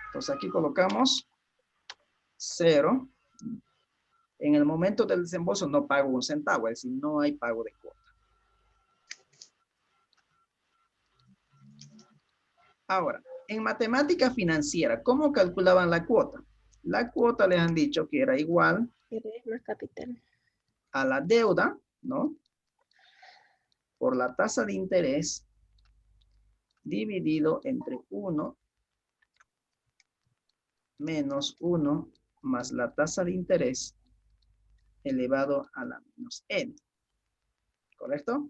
Speaker 1: Entonces, aquí colocamos 0. En el momento del desembolso no pago un centavo, es decir, no hay pago de cuota. Ahora, en matemática financiera, ¿cómo calculaban la cuota? La cuota les han dicho que era igual
Speaker 7: Interés más capital.
Speaker 1: a la deuda, ¿no? Por la tasa de interés dividido entre 1 menos 1 más la tasa de interés elevado a la menos n. ¿Correcto?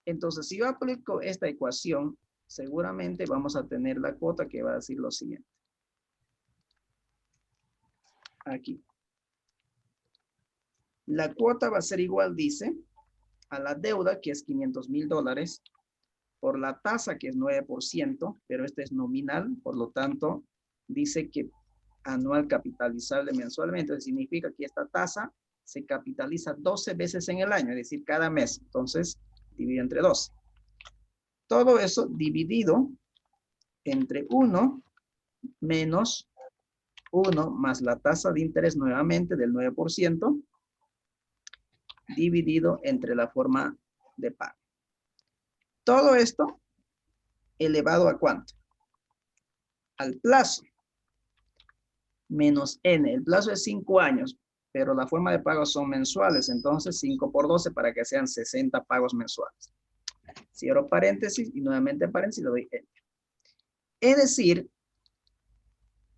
Speaker 1: Entonces, si yo aplico esta ecuación, seguramente vamos a tener la cuota que va a decir lo siguiente. Aquí. La cuota va a ser igual, dice, a la deuda, que es $500,000, por la tasa, que es 9%, pero este es nominal, por lo tanto, dice que anual capitalizable mensualmente. Eso significa que esta tasa se capitaliza 12 veces en el año, es decir, cada mes. Entonces, divide entre 12. Todo eso dividido entre 1 menos 1 más la tasa de interés nuevamente del 9%, dividido entre la forma de pago. Todo esto elevado ¿a cuánto? Al plazo. Menos n. El plazo es 5 años, pero la forma de pago son mensuales. Entonces 5 por 12 para que sean 60 pagos mensuales. Cierro paréntesis y nuevamente paréntesis le doy n. Es decir,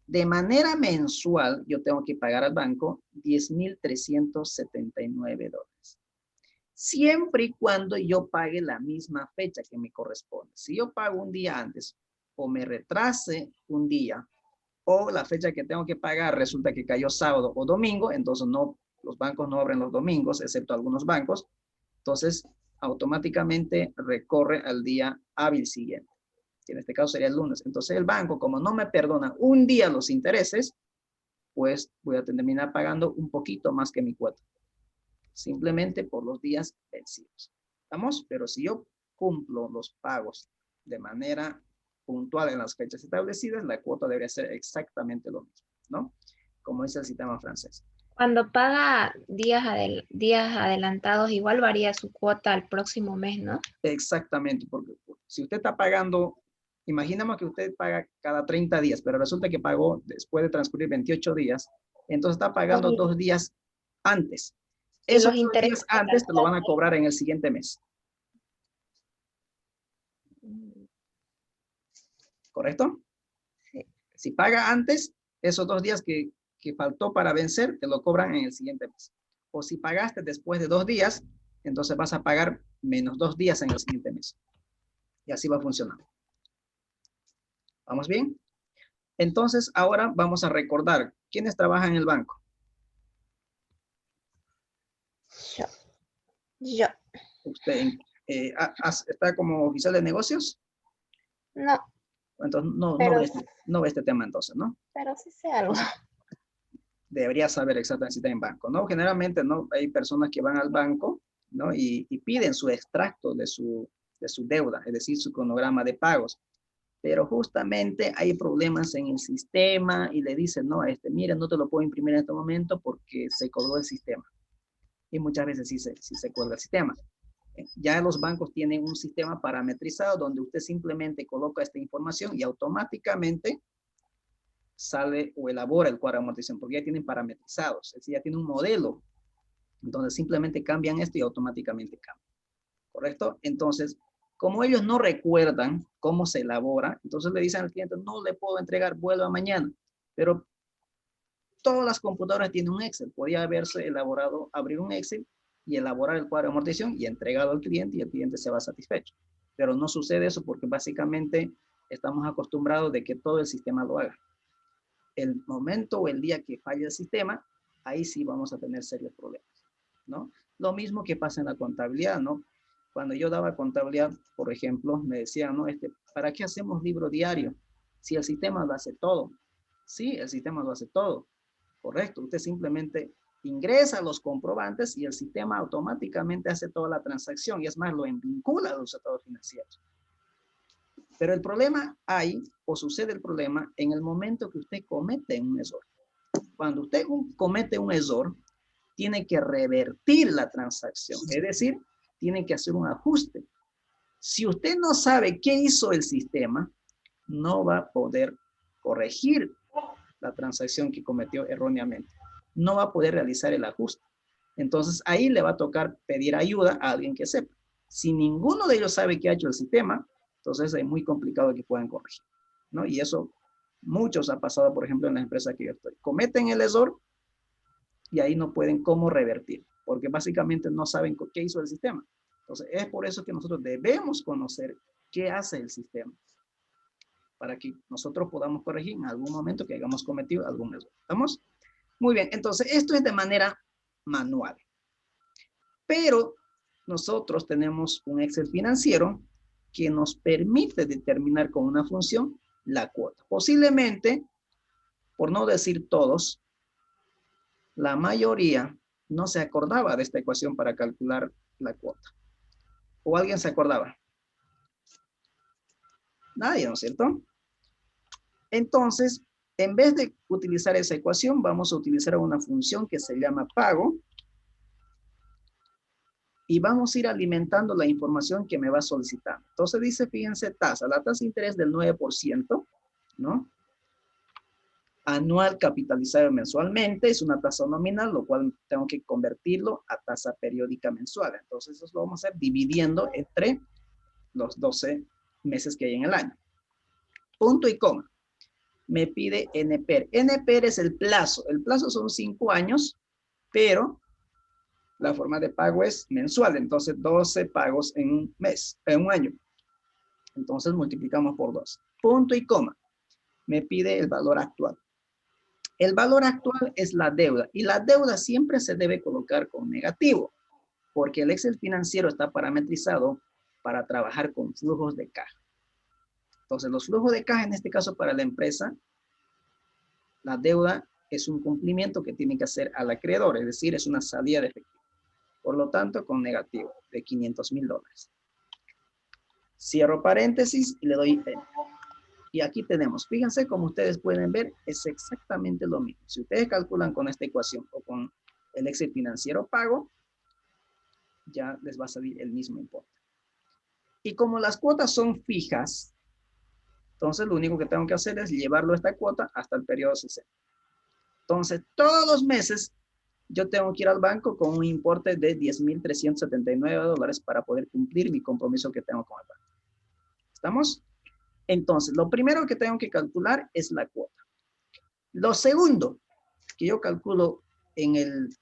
Speaker 1: de manera mensual yo tengo que pagar al banco $10,379. Siempre y cuando yo pague la misma fecha que me corresponde. Si yo pago un día antes o me retrase un día o la fecha que tengo que pagar resulta que cayó sábado o domingo, entonces no, los bancos no abren los domingos, excepto algunos bancos. Entonces, automáticamente recorre al día hábil siguiente, que en este caso sería el lunes. Entonces, el banco, como no me perdona un día los intereses, pues voy a terminar pagando un poquito más que mi cuota. Simplemente por los días vencidos. ¿Estamos? Pero si yo cumplo los pagos de manera puntual en las fechas establecidas, la cuota debería ser exactamente lo mismo, ¿no? Como es el sistema francés.
Speaker 7: Cuando paga días adelantados, igual varía su cuota al próximo mes, ¿no?
Speaker 1: Exactamente, porque si usted está pagando, imaginemos que usted paga cada 30 días, pero resulta que pagó después de transcurrir 28 días, entonces está pagando 2 días antes. Esos 2 días antes te lo van a cobrar en el siguiente mes. ¿Correcto?
Speaker 7: Sí.
Speaker 1: Si paga antes, esos 2 días que faltó para vencer, te lo cobran en el siguiente mes. O si pagaste después de 2 días, entonces vas a pagar menos 2 días en el siguiente mes. Y así va funcionando. ¿Vamos bien? Entonces, ahora vamos a recordar, ¿quiénes trabajan en el banco?
Speaker 7: Yo.
Speaker 1: ¿Usted está como oficial de negocios?
Speaker 7: No.
Speaker 1: Entonces, no ve este tema entonces, ¿no?
Speaker 7: Pero sí sé algo.
Speaker 1: Debería saber exactamente si está en banco, ¿no? Generalmente, ¿no? Hay personas que van al banco, ¿no? Y piden su extracto de su deuda, es decir, su cronograma de pagos. Pero justamente hay problemas en el sistema y le dicen, no, mire, no te lo puedo imprimir en este momento porque se colgó el sistema. Y muchas veces sí se cuelga el sistema. Ya los bancos tienen un sistema parametrizado donde usted simplemente coloca esta información y automáticamente sale o elabora el cuadro de amortización, porque ya tienen parametrizados, es decir, ya tiene un modelo donde simplemente cambian esto y automáticamente cambia. ¿Correcto? Entonces, como ellos no recuerdan cómo se elabora, entonces le dicen al cliente, no le puedo entregar, vuelva mañana. Pero todas las computadoras tienen un Excel. Podría haberse elaborado, abrir un Excel y elaborar el cuadro de amortización y entregado al cliente y el cliente se va satisfecho. Pero no sucede eso porque básicamente estamos acostumbrados de que todo el sistema lo haga. El momento o el día que falla el sistema, ahí sí vamos a tener serios problemas, ¿no? Lo mismo que pasa en la contabilidad, ¿no? Cuando yo daba contabilidad, por ejemplo, me decían, ¿no? ¿Para qué hacemos libro diario? Si el sistema lo hace todo. Sí, el sistema lo hace todo. Correcto. Usted simplemente ingresa los comprobantes y el sistema automáticamente hace toda la transacción y es más, lo vincula a los estados financieros. Pero el problema sucede el problema en el momento que usted comete un error. Cuando usted comete un error, tiene que revertir la transacción, es decir, tiene que hacer un ajuste. Si usted no sabe qué hizo el sistema, no va a poder corregir la transacción que cometió erróneamente. No va a poder realizar el ajuste. Entonces, ahí le va a tocar pedir ayuda a alguien que sepa. Si ninguno de ellos sabe qué ha hecho el sistema, entonces es muy complicado que puedan corregir, ¿no? Y eso muchos ha pasado, por ejemplo, en la empresa que yo estoy. Cometen el error y ahí no pueden cómo revertir, porque básicamente no saben qué hizo el sistema. Entonces, es por eso que nosotros debemos conocer qué hace el sistema, para que nosotros podamos corregir en algún momento que hayamos cometido algún error. ¿Estamos? Muy bien, entonces esto es de manera manual. Pero nosotros tenemos un Excel financiero que nos permite determinar con una función la cuota. Posiblemente, por no decir todos, la mayoría no se acordaba de esta ecuación para calcular la cuota. ¿O alguien se acordaba? Nadie, ¿no es cierto? Entonces, en vez de utilizar esa ecuación, vamos a utilizar una función que se llama pago. Y vamos a ir alimentando la información que me va solicitando. Entonces dice, fíjense, la tasa de interés del 9%, ¿no? Anual capitalizado mensualmente, es una tasa nominal, lo cual tengo que convertirlo a tasa periódica mensual. Entonces eso lo vamos a hacer dividiendo entre los 12 meses que hay en el año. Punto y coma. Me pide NPER. NPER es el plazo. El plazo son 5 años, pero la forma de pago es mensual, entonces 12 pagos en un mes, en un año. Entonces multiplicamos por 2. Punto y coma. Me pide el valor actual. El valor actual es la deuda y la deuda siempre se debe colocar con negativo porque el Excel financiero está parametrizado para trabajar con flujos de caja. Entonces los flujos de caja en este caso para la empresa, la deuda es un cumplimiento que tiene que hacer al acreedor, es decir, es una salida de efectivo. Por lo tanto, con negativo de $500,000. Cierro paréntesis y le doy Enter. Y aquí tenemos, fíjense como ustedes pueden ver, es exactamente lo mismo. Si ustedes calculan con esta ecuación o con el Excel financiero pago, ya les va a salir el mismo importe. Y como las cuotas son fijas, entonces lo único que tengo que hacer es llevarlo a esta cuota hasta el periodo 60. Entonces, todos los meses yo tengo que ir al banco con un importe de $10,379 para poder cumplir mi compromiso que tengo con el banco. ¿Estamos? Entonces, lo primero que tengo que calcular es la cuota. Lo segundo que yo calculo en el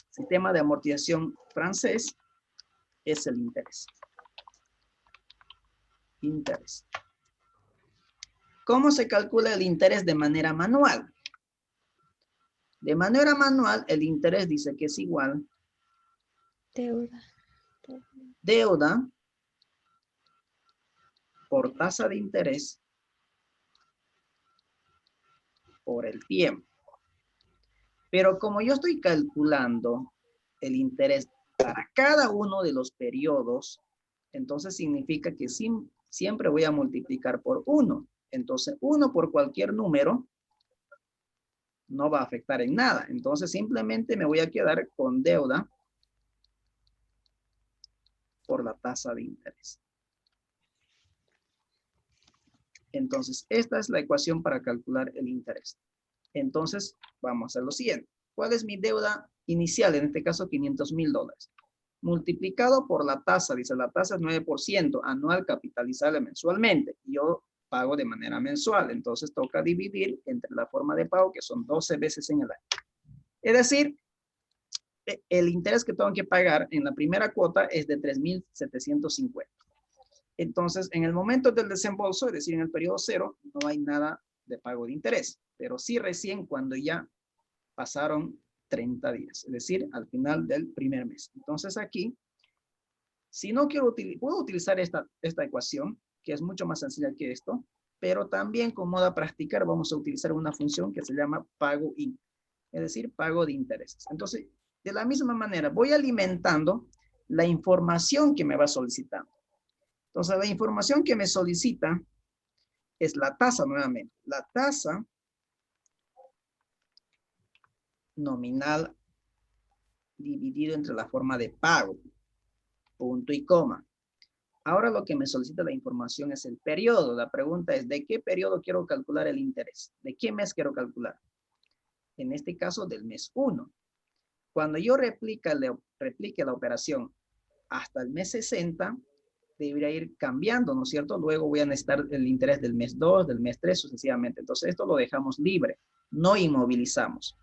Speaker 1: sistema de amortización francés es el interés. Interés. ¿Cómo se calcula el interés de manera manual? De manera manual, el interés dice que es igual deuda por tasa de interés por el tiempo. Pero como yo estoy calculando el interés para cada uno de los periodos, entonces significa que siempre voy a multiplicar por 1. Entonces, 1 por cualquier número no va a afectar en nada. Entonces, simplemente me voy a quedar con deuda por la tasa de interés. Entonces, esta es la ecuación para calcular el interés. Entonces, vamos a hacer lo siguiente. ¿Cuál es mi deuda inicial? En este caso, $500,000. Multiplicado por la tasa, dice la tasa es 9% anual capitalizable mensualmente. Yo pago de manera mensual, entonces toca dividir entre la forma de pago, que son 12 veces en el año. Es decir, el interés que tengo que pagar en la primera cuota es de 3,750. Entonces, en el momento del desembolso, es decir, en el periodo 0, no hay nada de pago de interés, pero sí recién cuando ya pasaron 30 días, es decir, al final del primer mes. Entonces aquí, si no quiero puedo utilizar esta ecuación, que es mucho más sencilla que esto, pero también con modo a practicar vamos a utilizar una función que se llama pago in, es decir, pago de intereses. Entonces, de la misma manera, voy alimentando la información que me va solicitando. Entonces, la información que me solicita es la tasa nuevamente. La tasa nominal dividido entre la forma de pago, punto y coma. Ahora lo que me solicita la información es el periodo. La pregunta es, ¿de qué periodo quiero calcular el interés? ¿De qué mes quiero calcular? En este caso, del mes 1. Cuando yo replique la operación hasta el mes 60, debería ir cambiando, ¿no es cierto? Luego voy a necesitar el interés del mes 2, del mes 3, sucesivamente. Entonces, esto lo dejamos libre, no inmovilizamos.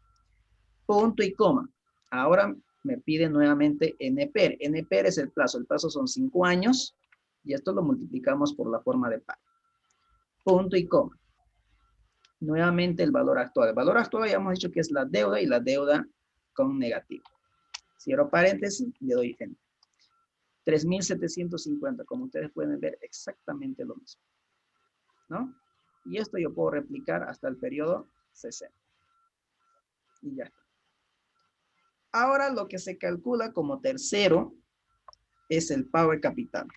Speaker 1: Punto y coma. Ahora me pide nuevamente NPER. NPER es el plazo son 5 años y esto lo multiplicamos por la forma de pago. Punto y coma. Nuevamente el valor actual. El valor actual ya hemos dicho que es la deuda y la deuda con negativo. Cierro paréntesis, le doy enter. 3,750, como ustedes pueden ver, exactamente lo mismo, ¿no? Y esto yo puedo replicar hasta el periodo 60. Y ya está. Ahora lo que se calcula como tercero es el pago de capital.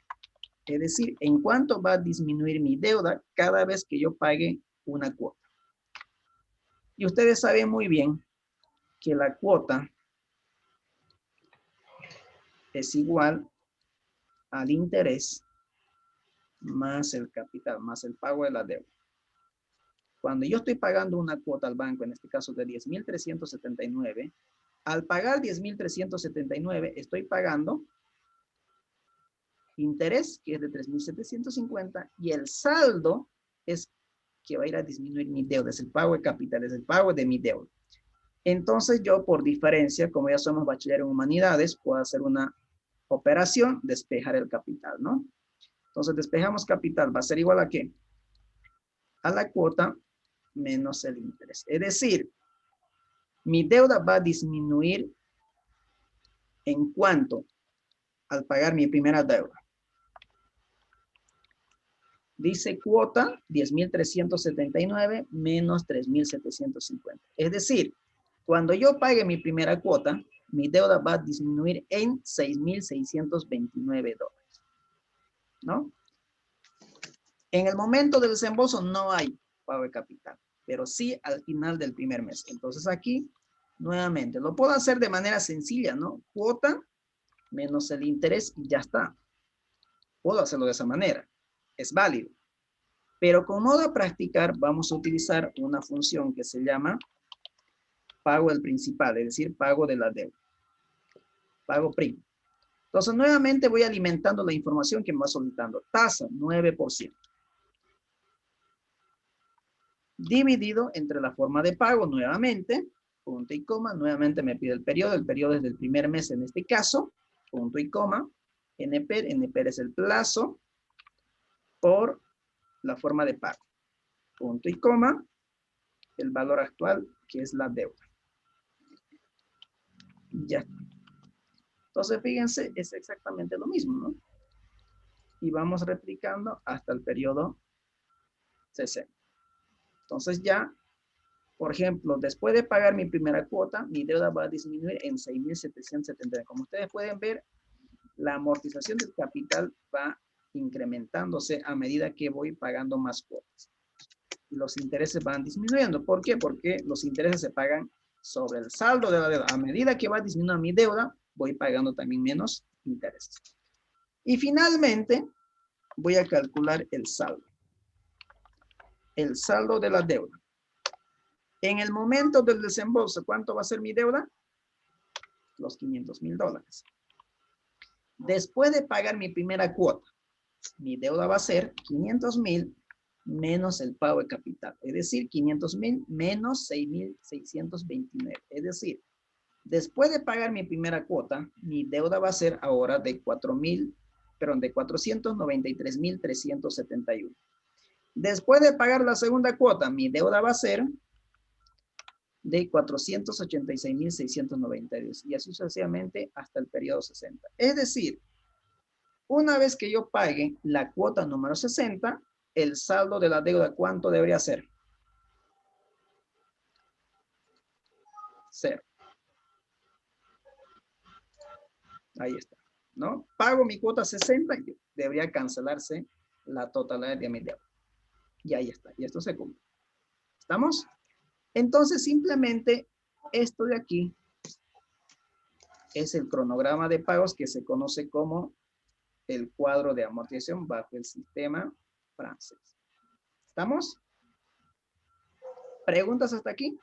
Speaker 1: Es decir, en cuánto va a disminuir mi deuda cada vez que yo pague una cuota. Y ustedes saben muy bien que la cuota es igual al interés más el capital, más el pago de la deuda. Cuando yo estoy pagando una cuota al banco, en este caso de 10,379, al pagar 10,379, estoy pagando interés, que es de 3,750, y el saldo es que va a ir a disminuir mi deuda, es el pago de capital, es el pago de mi deuda. Entonces yo, por diferencia, como ya somos bachiller en humanidades, puedo hacer una operación, despejar el capital, ¿no? Entonces despejamos capital, va a ser igual a ¿qué? A la cuota menos el interés. Es decir, mi deuda va a disminuir en cuanto al pagar mi primera deuda. Dice cuota 10,379 menos 3,750. Es decir, cuando yo pague mi primera cuota, mi deuda va a disminuir en $6,629, ¿no? En el momento del desembolso no hay pago de capital, pero sí al final del primer mes. Entonces aquí, nuevamente, lo puedo hacer de manera sencilla, ¿no? Cuota menos el interés y ya está. Puedo hacerlo de esa manera. Es válido. Pero con modo a practicar vamos a utilizar una función que se llama pago del principal, es decir, pago de la deuda. Pago primo. Entonces, nuevamente voy alimentando la información que me va solicitando. Tasa, 9%. Dividido entre la forma de pago, nuevamente, punto y coma, nuevamente me pide el periodo es del primer mes en este caso, punto y coma, NPER es el plazo, por la forma de pago, punto y coma, el valor actual, que es la deuda. Ya. Entonces, fíjense, es exactamente lo mismo, ¿no? Y vamos replicando hasta el periodo 60. Entonces ya, por ejemplo, después de pagar mi primera cuota, mi deuda va a disminuir en 6,770. Como ustedes pueden ver, la amortización del capital va incrementándose a medida que voy pagando más cuotas. Y los intereses van disminuyendo. ¿Por qué? Porque los intereses se pagan sobre el saldo de la deuda. A medida que va disminuyendo mi deuda, voy pagando también menos intereses. Y finalmente, voy a calcular el saldo. El saldo de la deuda. En el momento del desembolso, ¿cuánto va a ser mi deuda? Los $500,000. Después de pagar mi primera cuota, mi deuda va a ser 500,000 menos el pago de capital. Es decir, 500,000 menos 6,629. Es decir, después de pagar mi primera cuota, mi deuda va a ser ahora de 493,371. Después de pagar la segunda cuota, mi deuda va a ser de 486,692 y así sucesivamente hasta el periodo 60. Es decir, una vez que yo pague la cuota número 60, el saldo de la deuda, ¿cuánto debería ser? 0. Ahí está, ¿no? Pago mi cuota 60 y debería cancelarse la totalidad de mi deuda. Y ahí está, y esto se cumple. ¿Estamos? Entonces, simplemente esto de aquí es el cronograma de pagos que se conoce como el cuadro de amortización bajo el sistema francés. ¿Estamos? ¿Preguntas hasta aquí?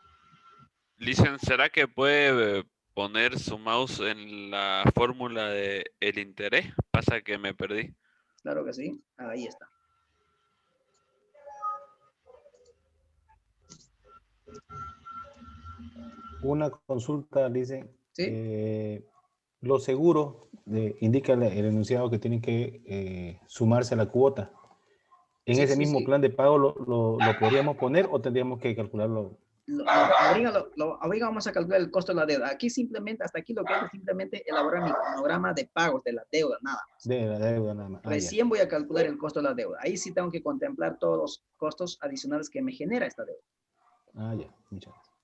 Speaker 8: Licen, ¿será que puede poner su mouse en la fórmula de el interés? Pasa que me perdí.
Speaker 1: Claro que sí. Ahí está.
Speaker 3: Una consulta, dice,
Speaker 1: ¿Sí?
Speaker 3: los seguros, indica el enunciado que tienen que sumarse a la cuota. ¿En
Speaker 1: Sí,
Speaker 3: ese
Speaker 1: sí,
Speaker 3: mismo
Speaker 1: sí.
Speaker 3: plan de pago lo podríamos poner o tendríamos que calcularlo?
Speaker 1: Ahorita vamos a calcular el costo de la deuda. Aquí simplemente, hasta aquí lo que hago es simplemente elaborar mi cronograma de pagos de la deuda, nada más.
Speaker 3: De la deuda nada más.
Speaker 1: Recién voy a calcular el costo de la deuda. Ahí sí tengo que contemplar todos los costos adicionales que me genera esta deuda.
Speaker 3: Ya, muchas gracias.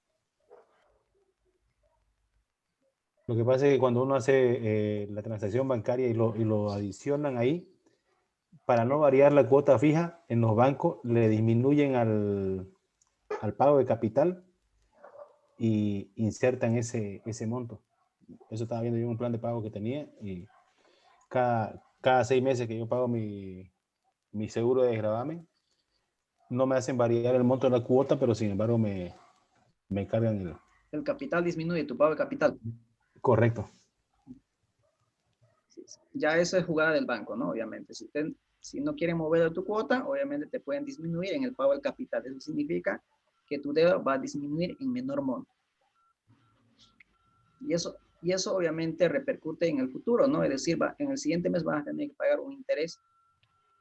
Speaker 3: Lo que pasa es que cuando uno hace la transacción bancaria y lo adicionan ahí, para no variar la cuota fija, en los bancos le disminuyen al pago de capital y insertan ese monto. Eso estaba viendo yo en un plan de pago que tenía y cada 6 meses que yo pago mi seguro de gravamen, no me hacen variar el monto de la cuota, pero sin embargo me cargan
Speaker 1: el capital disminuye, tu pago de capital.
Speaker 3: Correcto.
Speaker 1: Ya eso es jugada del banco, ¿no? Obviamente, si no quieren mover tu cuota, obviamente te pueden disminuir en el pago del capital. Eso significa que tu deuda va a disminuir en menor monto. Y eso obviamente repercute en el futuro, ¿no? Es decir, en el siguiente mes vas a tener que pagar un interés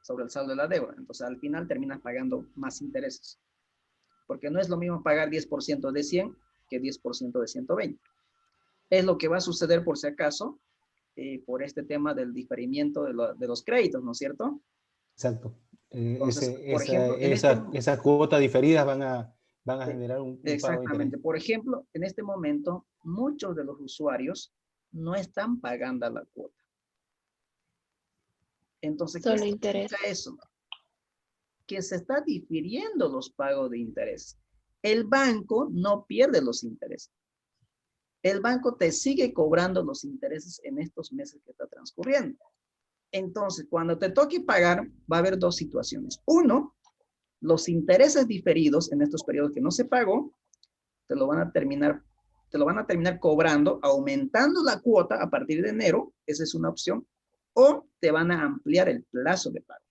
Speaker 1: sobre el saldo de la deuda. Entonces, al final terminas pagando más intereses. Porque no es lo mismo pagar 10% de 100 que 10% de 120. Es lo que va a suceder por si acaso, por este tema del diferimiento de los créditos, ¿no es cierto?
Speaker 3: Exacto.
Speaker 1: Entonces, por ejemplo,
Speaker 3: esas cuotas diferidas van a generar un pago de
Speaker 1: exactamente.
Speaker 3: interés.
Speaker 1: Por ejemplo, en este momento, muchos de los usuarios no están pagando la cuota. Entonces, ¿qué significa eso? Que se está difiriendo los pagos de interés. El banco no pierde los intereses. El banco te sigue cobrando los intereses en estos meses que está transcurriendo. Entonces, cuando te toque pagar, va a haber dos situaciones. Uno, los intereses diferidos en estos periodos que no se pagó, te lo van a terminar cobrando, aumentando la cuota a partir de enero, esa es una opción, o te van a ampliar el plazo de pago.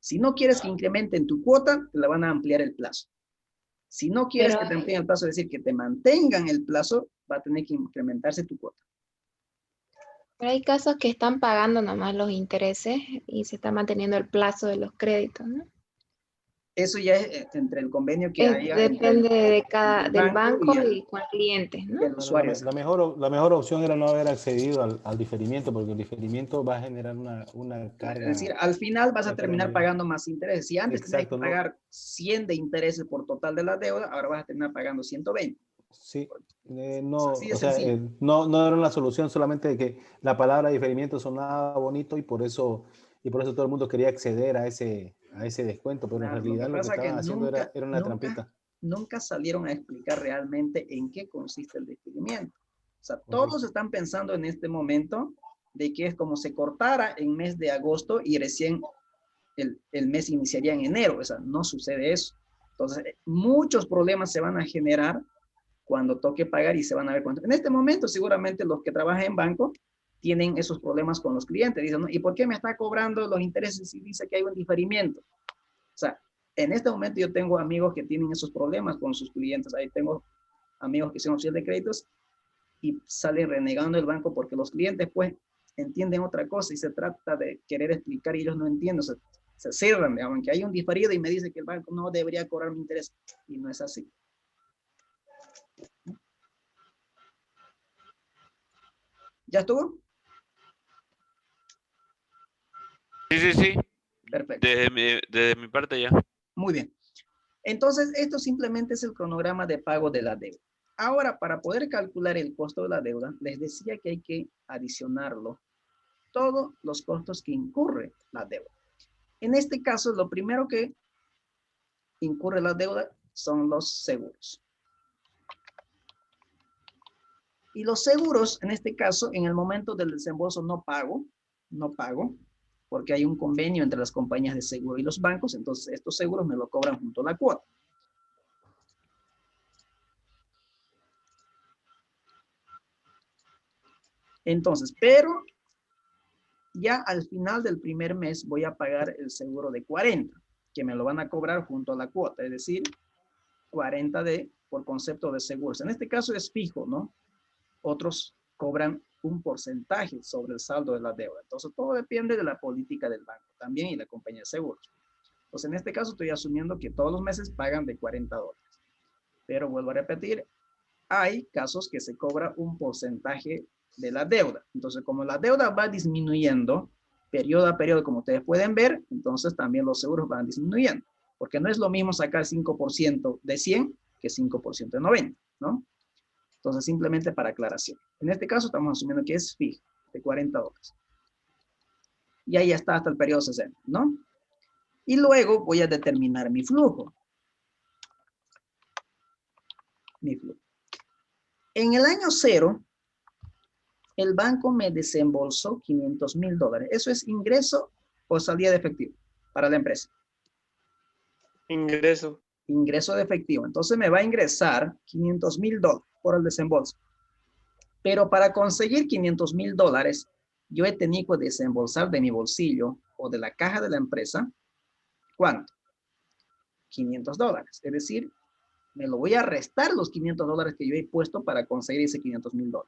Speaker 1: Si no quieres que incrementen tu cuota, te la van a ampliar el plazo. Si no quieres que te amplíen el plazo, es decir, que te mantengan el plazo, va a tener que incrementarse tu cuota.
Speaker 7: Pero hay casos que están pagando nomás los intereses y se está manteniendo el plazo de los créditos, ¿no?
Speaker 1: Eso ya es entre el convenio que haya.
Speaker 7: Depende del banco y con clientes, ¿no?
Speaker 1: El usuario.
Speaker 3: La mejor opción era no haber accedido al diferimiento, porque el diferimiento va a generar una carga.
Speaker 1: Es decir, al final vas a terminar pagando más intereses. Si antes tenías que pagar 100 de intereses por total de la deuda, ahora vas a terminar pagando 120.
Speaker 3: Sí, no era una solución, solamente de que la palabra diferimiento sonaba bonito y por eso todo el mundo quería acceder a ese descuento, pero en realidad lo que estaban haciendo era una trampita.
Speaker 1: Nunca salieron a explicar realmente en qué consiste el diferimiento. O sea, todos están pensando en este momento de que es como se cortara en mes de agosto y recién el mes iniciaría en enero. O sea, no sucede eso. Entonces, muchos problemas se van a generar cuando toque pagar y se van a ver cuánto. En este momento, seguramente los que trabajan en banco tienen esos problemas con los clientes. Dicen, ¿no? ¿Y por qué me está cobrando los intereses si dice que hay un diferimiento? O sea, en este momento yo tengo amigos que tienen esos problemas con sus clientes. Ahí tengo amigos que son oficiales de créditos y salen renegando el banco porque los clientes pues entienden otra cosa y se trata de querer explicar y ellos no entienden. Se cierran, digamos, que hay un diferido y me dice que el banco no debería cobrar mi interés y no es así. ¿Ya estuvo?
Speaker 8: Sí.
Speaker 1: Perfecto.
Speaker 8: Desde mi parte ya.
Speaker 1: Muy bien. Entonces, esto simplemente es el cronograma de pago de la deuda. Ahora, para poder calcular el costo de la deuda, les decía que hay que adicionarlo todos los costos que incurre la deuda. En este caso, lo primero que incurre la deuda son los seguros. Y los seguros, en este caso, en el momento del desembolso no pago, porque hay un convenio entre las compañías de seguro y los bancos, entonces estos seguros me lo cobran junto a la cuota. Entonces, pero ya al final del primer mes voy a pagar el seguro de 40, que me lo van a cobrar junto a la cuota, es decir, 40 por concepto de seguros. En este caso es fijo, ¿no? Otros cobran un porcentaje sobre el saldo de la deuda. Entonces, todo depende de la política del banco también y la compañía de seguros. Entonces, en este caso estoy asumiendo que todos los meses pagan de $40. Pero vuelvo a repetir, hay casos que se cobra un porcentaje de la deuda. Entonces, como la deuda va disminuyendo periodo a periodo, como ustedes pueden ver, entonces también los seguros van disminuyendo. Porque no es lo mismo sacar 5% de 100 que 5% de 90, ¿no? Entonces, simplemente para aclaración. En este caso, estamos asumiendo que es fijo, de $40. Y ahí está hasta el periodo 60, ¿no? Y luego voy a determinar mi flujo. En el año 0, el banco me desembolsó $500,000. ¿Eso es ingreso o salida de efectivo para la empresa?
Speaker 2: Ingreso.
Speaker 1: Ingreso de efectivo. Entonces me va a ingresar $500,000 por el desembolso. Pero para conseguir $500,000, yo he tenido que desembolsar de mi bolsillo o de la caja de la empresa, ¿cuánto? $500. Es decir, me lo voy a restar los $500 que yo he puesto para conseguir ese $500,000.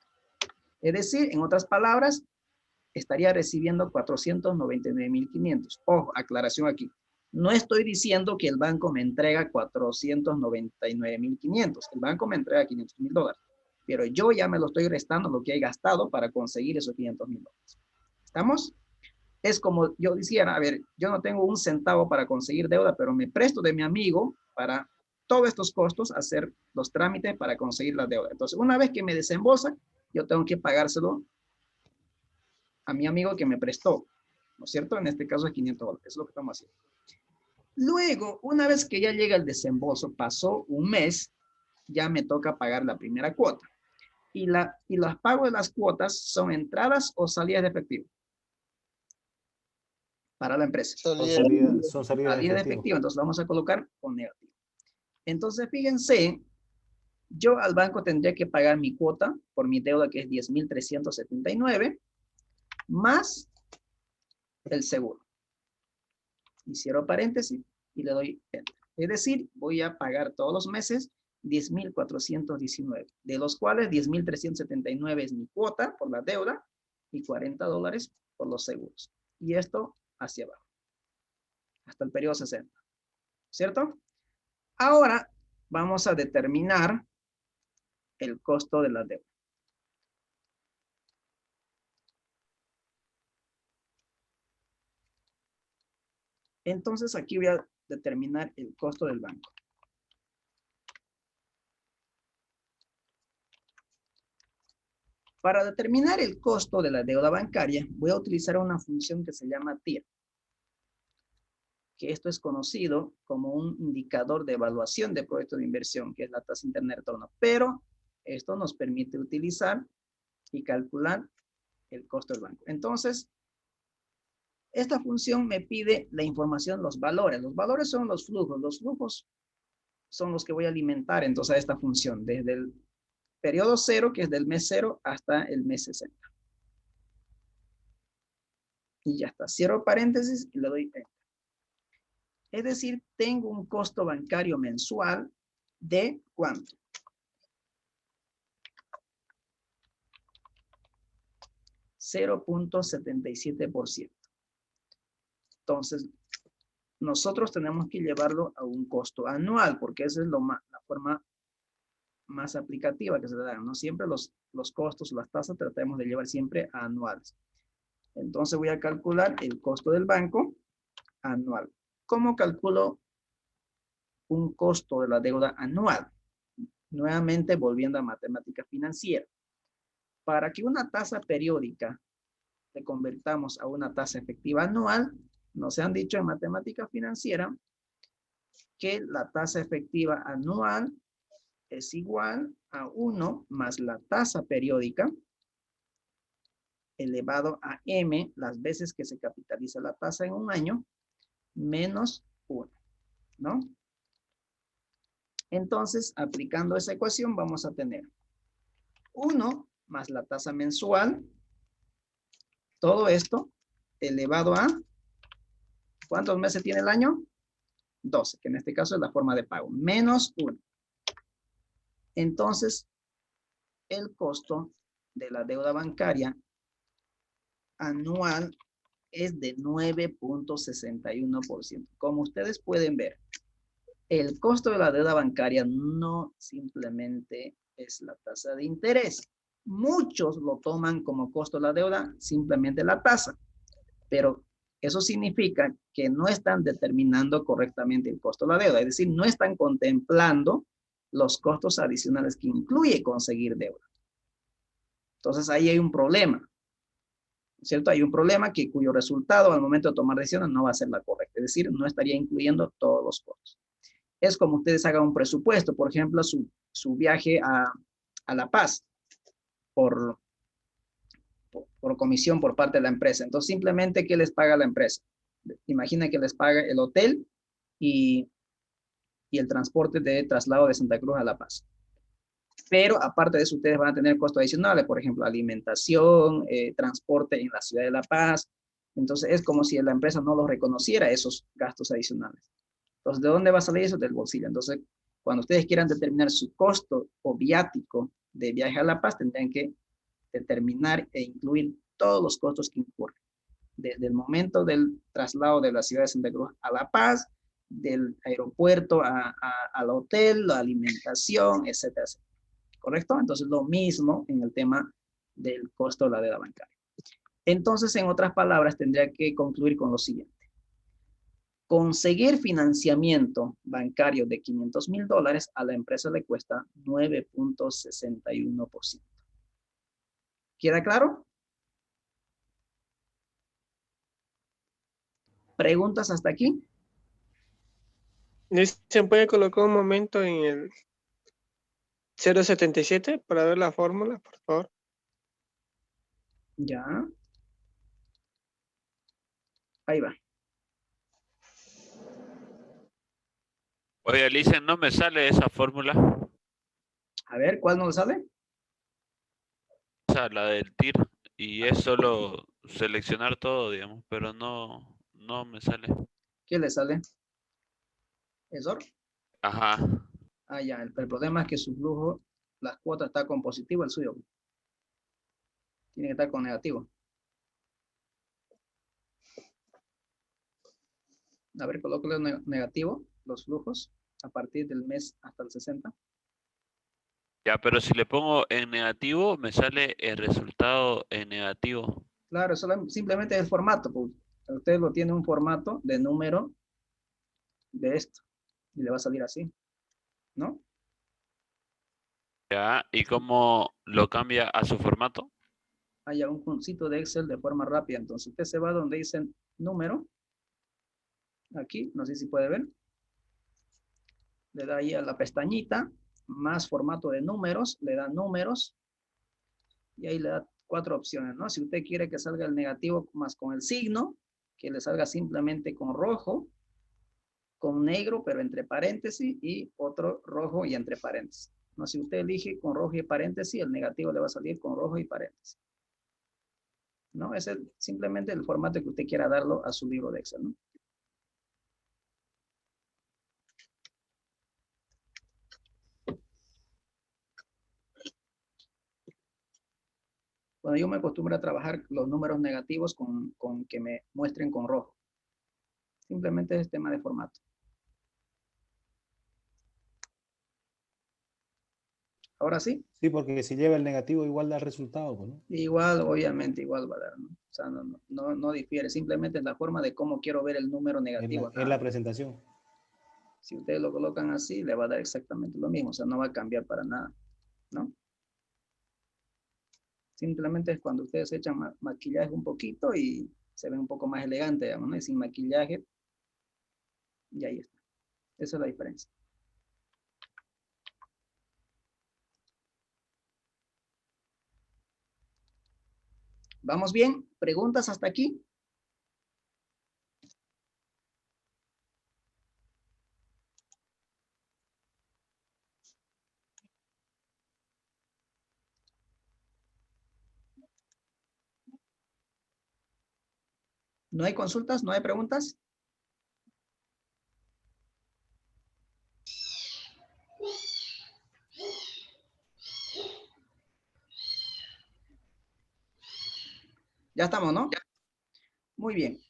Speaker 1: Es decir, en otras palabras, estaría recibiendo 499,500. Ojo, aclaración aquí. No estoy diciendo que el banco me entrega 499,500. El banco me entrega $500,000. Pero yo ya me lo estoy restando lo que he gastado para conseguir esos $500,000. ¿Estamos? Es como yo dijera, a ver, yo no tengo un centavo para conseguir deuda, pero me presto de mi amigo para todos estos costos, hacer los trámites para conseguir la deuda. Entonces, una vez que me desembolsa, yo tengo que pagárselo a mi amigo que me prestó, ¿no es cierto? En este caso es $500, eso es lo que estamos haciendo. Luego, una vez que ya llega el desembolso, pasó un mes, ya me toca pagar la primera cuota. Y los pagos de las cuotas son entradas o salidas de efectivo para la empresa.
Speaker 3: Son salidas de efectivo.
Speaker 1: Entonces vamos a colocar con negativo. Entonces, fíjense, yo al banco tendría que pagar mi cuota por mi deuda, que es 10,379, más el seguro. Y cierro paréntesis y le doy enter. Es decir, voy a pagar todos los meses 10,419, de los cuales 10,379 es mi cuota por la deuda y $40 por los seguros. Y esto hacia abajo, hasta el periodo 60. ¿Cierto? Ahora vamos a determinar el costo de la deuda. Entonces aquí voy a determinar el costo del banco. Para determinar el costo de la deuda bancaria, voy a utilizar una función que se llama TIR, que esto es conocido como un indicador de evaluación de proyecto de inversión, que es la tasa interna de retorno. Pero esto nos permite utilizar y calcular el costo del banco. Entonces, esta función me pide la información, los valores. Los valores son los flujos. Los flujos son los que voy a alimentar entonces a esta función desde el periodo 0, que es del mes 0 hasta el mes 60. Y ya está. Cierro paréntesis y le doy enter. Es decir, tengo un costo bancario mensual de ¿cuánto? 0.77%. Entonces, nosotros tenemos que llevarlo a un costo anual, porque esa es la forma más aplicativa que se le da, ¿no? Siempre los costos, las tasas, tratamos de llevar siempre a anuales. Entonces voy a calcular el costo del banco anual. ¿Cómo calculo un costo de la deuda anual? Nuevamente volviendo a matemática financiera. Para que una tasa periódica le convertamos a una tasa efectiva anual, nos han dicho en matemática financiera que la tasa efectiva anual es igual a 1 más la tasa periódica elevado a m las veces que se capitaliza la tasa en un año menos 1, ¿no? Entonces, aplicando esa ecuación vamos a tener 1 más la tasa mensual, todo esto elevado a, ¿cuántos meses tiene el año? 12, que en este caso es la forma de pago, menos 1. Entonces, el costo de la deuda bancaria anual es de 9.61%. Como ustedes pueden ver, el costo de la deuda bancaria no simplemente es la tasa de interés. Muchos lo toman como costo de la deuda simplemente la tasa, pero eso significa que no están determinando correctamente el costo de la deuda, es decir, no están contemplando los costos adicionales que incluye conseguir deuda. Entonces ahí hay un problema, ¿cierto? Hay un problema cuyo resultado al momento de tomar decisiones no va a ser la correcta, es decir, no estaría incluyendo todos los costos. Es como ustedes hagan un presupuesto, por ejemplo, su viaje a La Paz por comisión por parte de la empresa. Entonces, simplemente, ¿qué les paga la empresa? Imagina que les paga el hotel y el transporte de traslado de Santa Cruz a La Paz. Pero aparte de eso, ustedes van a tener costos adicionales, por ejemplo, alimentación, transporte en la ciudad de La Paz. Entonces, es como si la empresa no los reconociera esos gastos adicionales. Entonces, ¿de dónde va a salir eso? Del bolsillo. Entonces, cuando ustedes quieran determinar su costo o viático de viaje a La Paz, tendrán que determinar e incluir todos los costos que incurren. Desde el momento del traslado de la ciudad de Santa Cruz a La Paz, del aeropuerto al hotel, la alimentación, etcétera, etcétera. ¿Correcto? Entonces, lo mismo en el tema del costo de la deuda bancaria. Entonces, en otras palabras, tendría que concluir con lo siguiente. Conseguir financiamiento bancario de $500,000 a la empresa le cuesta 9.61%. ¿Queda claro? ¿Preguntas hasta aquí?
Speaker 2: ¿Se puede colocar un momento en el 0.77 para ver la fórmula, por favor?
Speaker 1: Ya. Ahí va.
Speaker 8: Oye, Alicia, no me sale esa fórmula.
Speaker 1: A ver, ¿cuál nos sale?
Speaker 8: Esa, la del TIR. Y es solo seleccionar todo, digamos, pero no me sale.
Speaker 1: ¿Qué le sale? ¿Eso?
Speaker 8: Ajá.
Speaker 1: Ah, ya. El problema es que su flujo, las cuotas está con positivo, el suyo tiene que estar con negativo. A ver, colócale negativo, los flujos, a partir del mes hasta el 60.
Speaker 8: Ya, pero si le pongo en negativo, me sale el resultado en negativo.
Speaker 1: Claro, simplemente es el formato. Pues, usted lo tiene un formato de número de esto. Y le va a salir así, ¿no?
Speaker 8: Ya, ¿y cómo lo cambia a su formato?
Speaker 1: Hay un puntito de Excel de forma rápida. Entonces usted se va donde dice número. Aquí, no sé si puede ver. Le da ahí a la pestañita, más formato de números, le da números. Y ahí le da 4 opciones, ¿no? Si usted quiere que salga el negativo más con el signo, que le salga simplemente con rojo, con negro, pero entre paréntesis, y otro rojo y entre paréntesis. No, si usted elige con rojo y paréntesis, el negativo le va a salir con rojo y paréntesis. ¿No? Ese es simplemente el formato que usted quiera darlo a su libro de Excel, ¿no? Bueno, yo me acostumbro a trabajar los números negativos con que me muestren con rojo. Simplemente es tema de formato. Ahora sí.
Speaker 3: Sí, porque si lleva el negativo igual da el resultado, pues, ¿no?
Speaker 1: Igual, obviamente, igual va a dar, ¿no? O sea, no difiere. Simplemente es la forma de cómo quiero ver el número negativo.
Speaker 3: Es la presentación.
Speaker 1: Si ustedes lo colocan así, le va a dar exactamente lo mismo. O sea, no va a cambiar para nada, ¿no? Simplemente es cuando ustedes echan maquillaje un poquito y se ven un poco más elegantes, digamos, ¿no? Y sin maquillaje, y ahí está. Esa es la diferencia. ¿Vamos bien? ¿Preguntas hasta aquí? ¿No hay consultas? ¿No hay preguntas? Ya estamos, ¿no? Muy bien.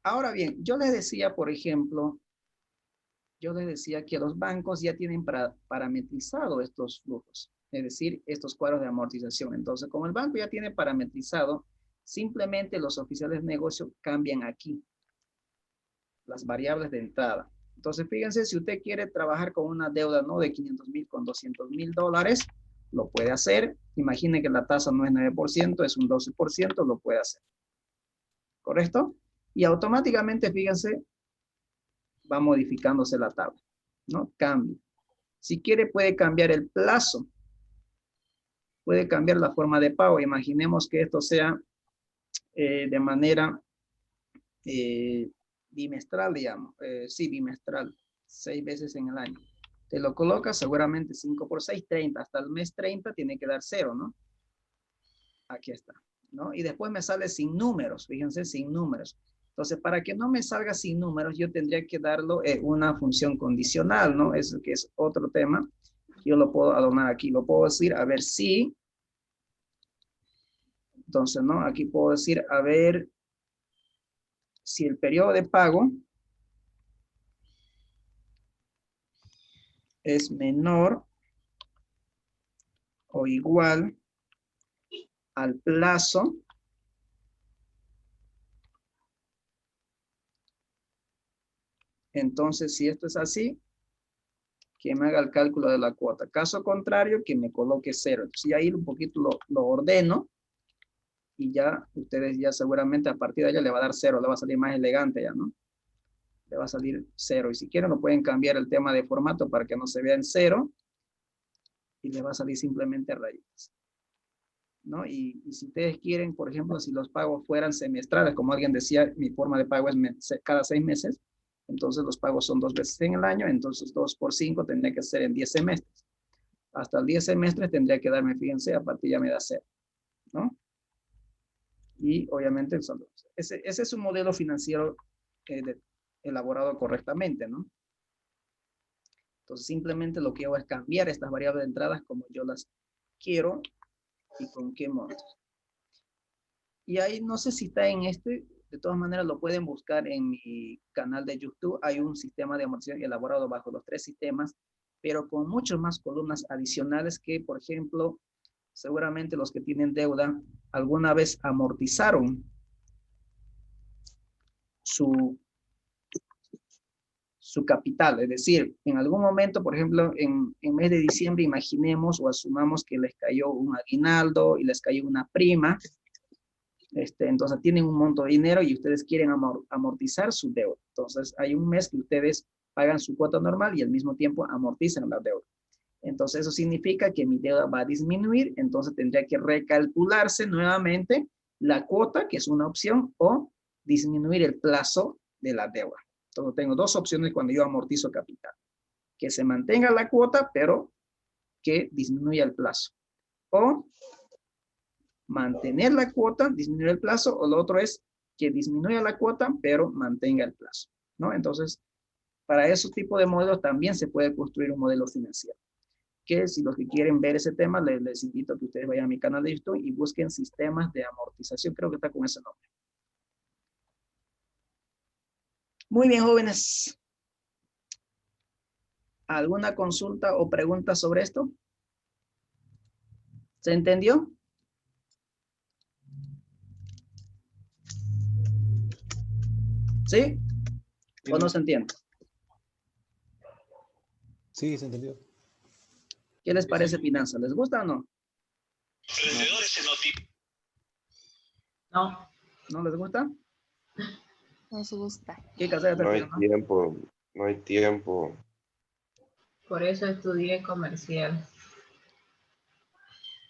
Speaker 1: Ahora bien, yo les decía, por ejemplo, que los bancos ya tienen parametrizado estos flujos, es decir, estos cuadros de amortización. Entonces, como el banco ya tiene parametrizado, simplemente los oficiales de negocio cambian aquí las variables de entrada. Entonces, fíjense, si usted quiere trabajar con una deuda no de 500,000 con $200,000, lo puede hacer. Imagine que la tasa no es 9%, es un 12%, lo puede hacer. ¿Correcto? Y automáticamente, fíjense, va modificándose la tabla, ¿no? Cambia. Si quiere, puede cambiar el plazo. Puede cambiar la forma de pago. Imaginemos que esto sea de manera bimestral, digamos. Sí, bimestral. 6 veces en el año. Te lo coloca seguramente 5 por 6, 30. Hasta el mes 30 tiene que dar 0, ¿no? Aquí está, ¿no? Y después me sale sin números. Fíjense, sin números. Entonces, para que no me salga sin números, yo tendría que darlo una función condicional, ¿no? Eso que es otro tema. Yo lo puedo adornar aquí. Lo puedo decir, a ver si. Entonces, ¿no? Aquí puedo decir, a ver si el periodo de pago es menor o igual al plazo entonces, si esto es así, que me haga el cálculo de la cuota. Caso contrario, que me coloque 0. Entonces, ahí un poquito lo ordeno. Y ya, ustedes ya seguramente a partir de allá le va a dar 0. Le va a salir más elegante ya, ¿no? Le va a salir 0. Y si quieren, lo pueden cambiar el tema de formato para que no se vea en 0. Y le va a salir simplemente rayitas, ¿no? Y si ustedes quieren, por ejemplo, si los pagos fueran semestrales, como alguien decía, mi forma de pago es cada 6 meses. Entonces los pagos son 2 veces en el año, entonces 2 por 5 tendría que ser en 10 semestres. Hasta el 10 semestres tendría que darme, fíjense, a partir ya me da 0, ¿no? Y obviamente el saldo. Ese es un modelo financiero elaborado correctamente, ¿no? Entonces simplemente lo que hago es cambiar estas variables de entradas como yo las quiero y con qué montos. Y ahí no sé si está en de todas maneras lo pueden buscar en mi canal de YouTube. Hay un sistema de amortización elaborado bajo los 3 sistemas, pero con muchas más columnas adicionales que, por ejemplo, seguramente los que tienen deuda alguna vez amortizaron su capital. Es decir, en algún momento, por ejemplo, en mes de diciembre, imaginemos o asumamos que les cayó un aguinaldo y les cayó una prima. Entonces tienen un monto de dinero y ustedes quieren amortizar su deuda. Entonces hay un mes que ustedes pagan su cuota normal y al mismo tiempo amortizan la deuda. Entonces eso significa que mi deuda va a disminuir, entonces tendría que recalcularse nuevamente la cuota, que es una opción, o disminuir el plazo de la deuda. Entonces tengo dos opciones cuando yo amortizo capital. Que se mantenga la cuota, pero que disminuya el plazo. O mantener la cuota, disminuir el plazo, o lo otro es que disminuya la cuota, pero mantenga el plazo, ¿no? Entonces, para esos tipos de modelos también se puede construir un modelo financiero. Que si los que quieren ver ese tema, les invito a que ustedes vayan a mi canal de YouTube y busquen sistemas de amortización. Creo que está con ese nombre. Muy bien, jóvenes. ¿Alguna consulta o pregunta sobre esto? ¿Se entendió? ¿Sí? ¿O no se entiende?
Speaker 3: Sí, se entendió.
Speaker 1: ¿Qué les parece finanzas? ¿Les gusta o no?
Speaker 4: No.
Speaker 1: ¿No les gusta?
Speaker 7: Nos gusta.
Speaker 1: ¿Qué casa
Speaker 5: No hay tiempo, no hay tiempo.
Speaker 4: Por eso estudié comercial.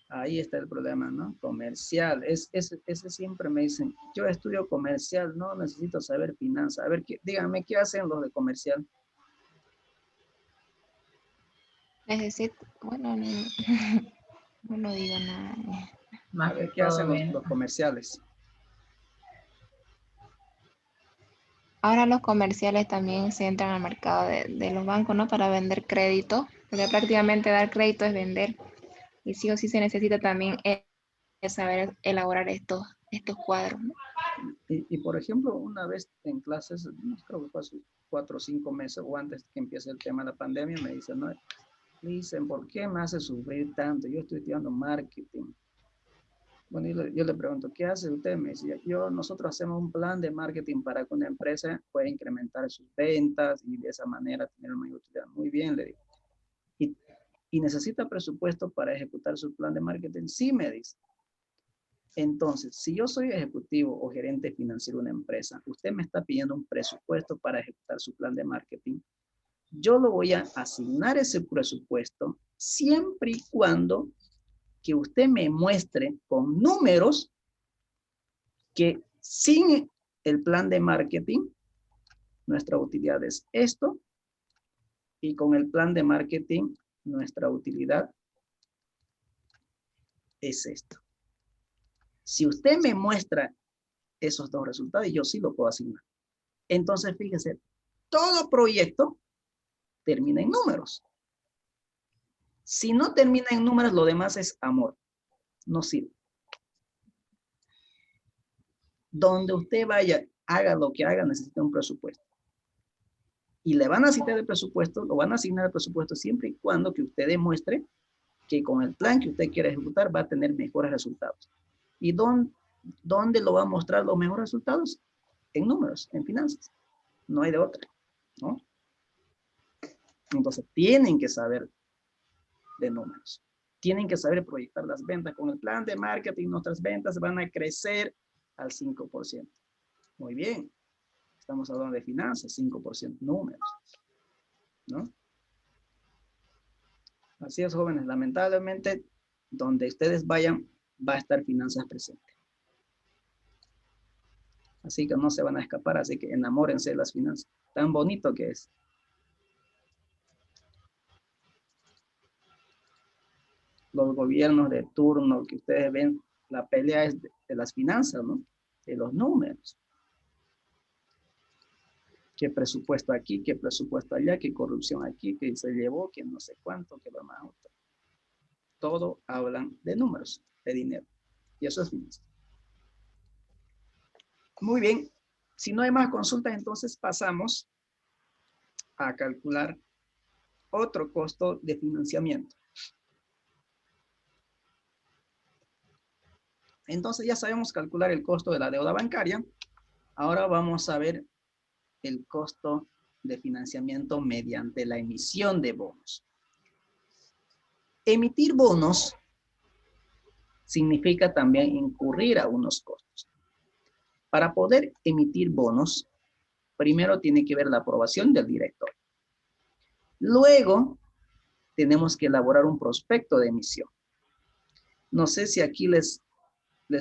Speaker 1: Ahí está el problema, ¿no? Comercial. Ese siempre me dicen, yo estudio comercial, no necesito saber finanzas. A ver, díganme, ¿qué hacen los de comercial?
Speaker 7: Necesito, bueno, no, no digo nada.
Speaker 4: Más
Speaker 1: A ver,
Speaker 4: que
Speaker 1: ¿qué hacen
Speaker 4: todo
Speaker 1: los comerciales?
Speaker 7: Ahora los comerciales también se entran al mercado de los bancos, ¿no? Para vender crédito, porque prácticamente dar crédito es vender. Y sí o sí se necesita también saber elaborar estos cuadros, ¿no?
Speaker 1: Y por ejemplo, una vez en clases, no creo que fue hace 4 o 5 meses o antes que empiece el tema de la pandemia, me dicen, no, ¿por qué me hace sufrir tanto? Yo estoy estudiando marketing. Bueno, yo le pregunto, ¿qué hace usted? Me decía, nosotros hacemos un plan de marketing para que una empresa pueda incrementar sus ventas y de esa manera tener mayor utilidad. Muy bien, le digo. ¿Y necesita presupuesto para ejecutar su plan de marketing? Sí, me dice. Entonces, si yo soy ejecutivo o gerente financiero de una empresa, usted me está pidiendo un presupuesto para ejecutar su plan de marketing, yo lo voy a asignar ese presupuesto siempre y cuando que usted me muestre con números que sin el plan de marketing, nuestra utilidad es esto, y con el plan de marketing, nuestra utilidad es esto. Si usted me muestra esos dos resultados, yo sí lo puedo asignar. Entonces, fíjese, todo proyecto termina en números. Si no termina en números, lo demás es amor. No sirve. Donde usted vaya, haga lo que haga, necesita un presupuesto. Y le van a asignar el presupuesto, lo van a asignar el presupuesto siempre y cuando que usted demuestre que con el plan que usted quiere ejecutar va a tener mejores resultados. ¿Y dónde lo va a mostrar los mejores resultados? En números, en finanzas. No hay de otra, ¿no? Entonces, tienen que saber de números. Tienen que saber proyectar las ventas. Con el plan de marketing, nuestras ventas van a crecer al 5%. Muy bien. Estamos hablando de finanzas, 5%, números, ¿no? Así es, jóvenes. Lamentablemente, donde ustedes vayan, va a estar finanzas presentes. Así que no se van a escapar, así que enamórense de las finanzas. Tan bonito que es. Los gobiernos de turno que ustedes ven, la pelea es de las finanzas, ¿no? De los números. ¿Qué presupuesto aquí? ¿Qué presupuesto allá? ¿Qué corrupción aquí? ¿Qué se llevó? ¿Qué no sé cuánto? ¿Qué va más? Todo hablan de números, de dinero. Y eso es finanzas. Muy bien. Si no hay más consultas, entonces pasamos a calcular otro costo de financiamiento. Entonces ya sabemos calcular el costo de la deuda bancaria. Ahora vamos a ver el costo de financiamiento mediante la emisión de bonos. Emitir bonos significa también incurrir a unos costos. Para poder emitir bonos, primero tiene que ver la aprobación del director. Luego, tenemos que elaborar un prospecto de emisión. No sé si aquí les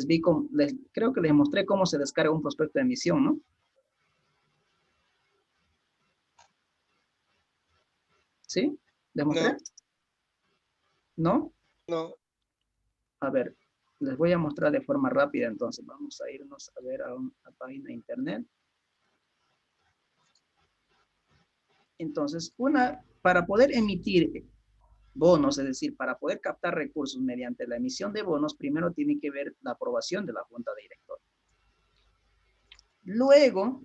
Speaker 1: vi, creo que les mostré cómo se descarga un prospecto de emisión, ¿no? ¿Sí? ¿Les mostré? ¿No?
Speaker 9: No.
Speaker 1: A ver, les voy a mostrar de forma rápida entonces. Vamos a irnos a ver a una página de internet. Entonces, para poder emitir bonos, es decir, para poder captar recursos mediante la emisión de bonos, primero tiene que ver la aprobación de la Junta de Directores. Luego,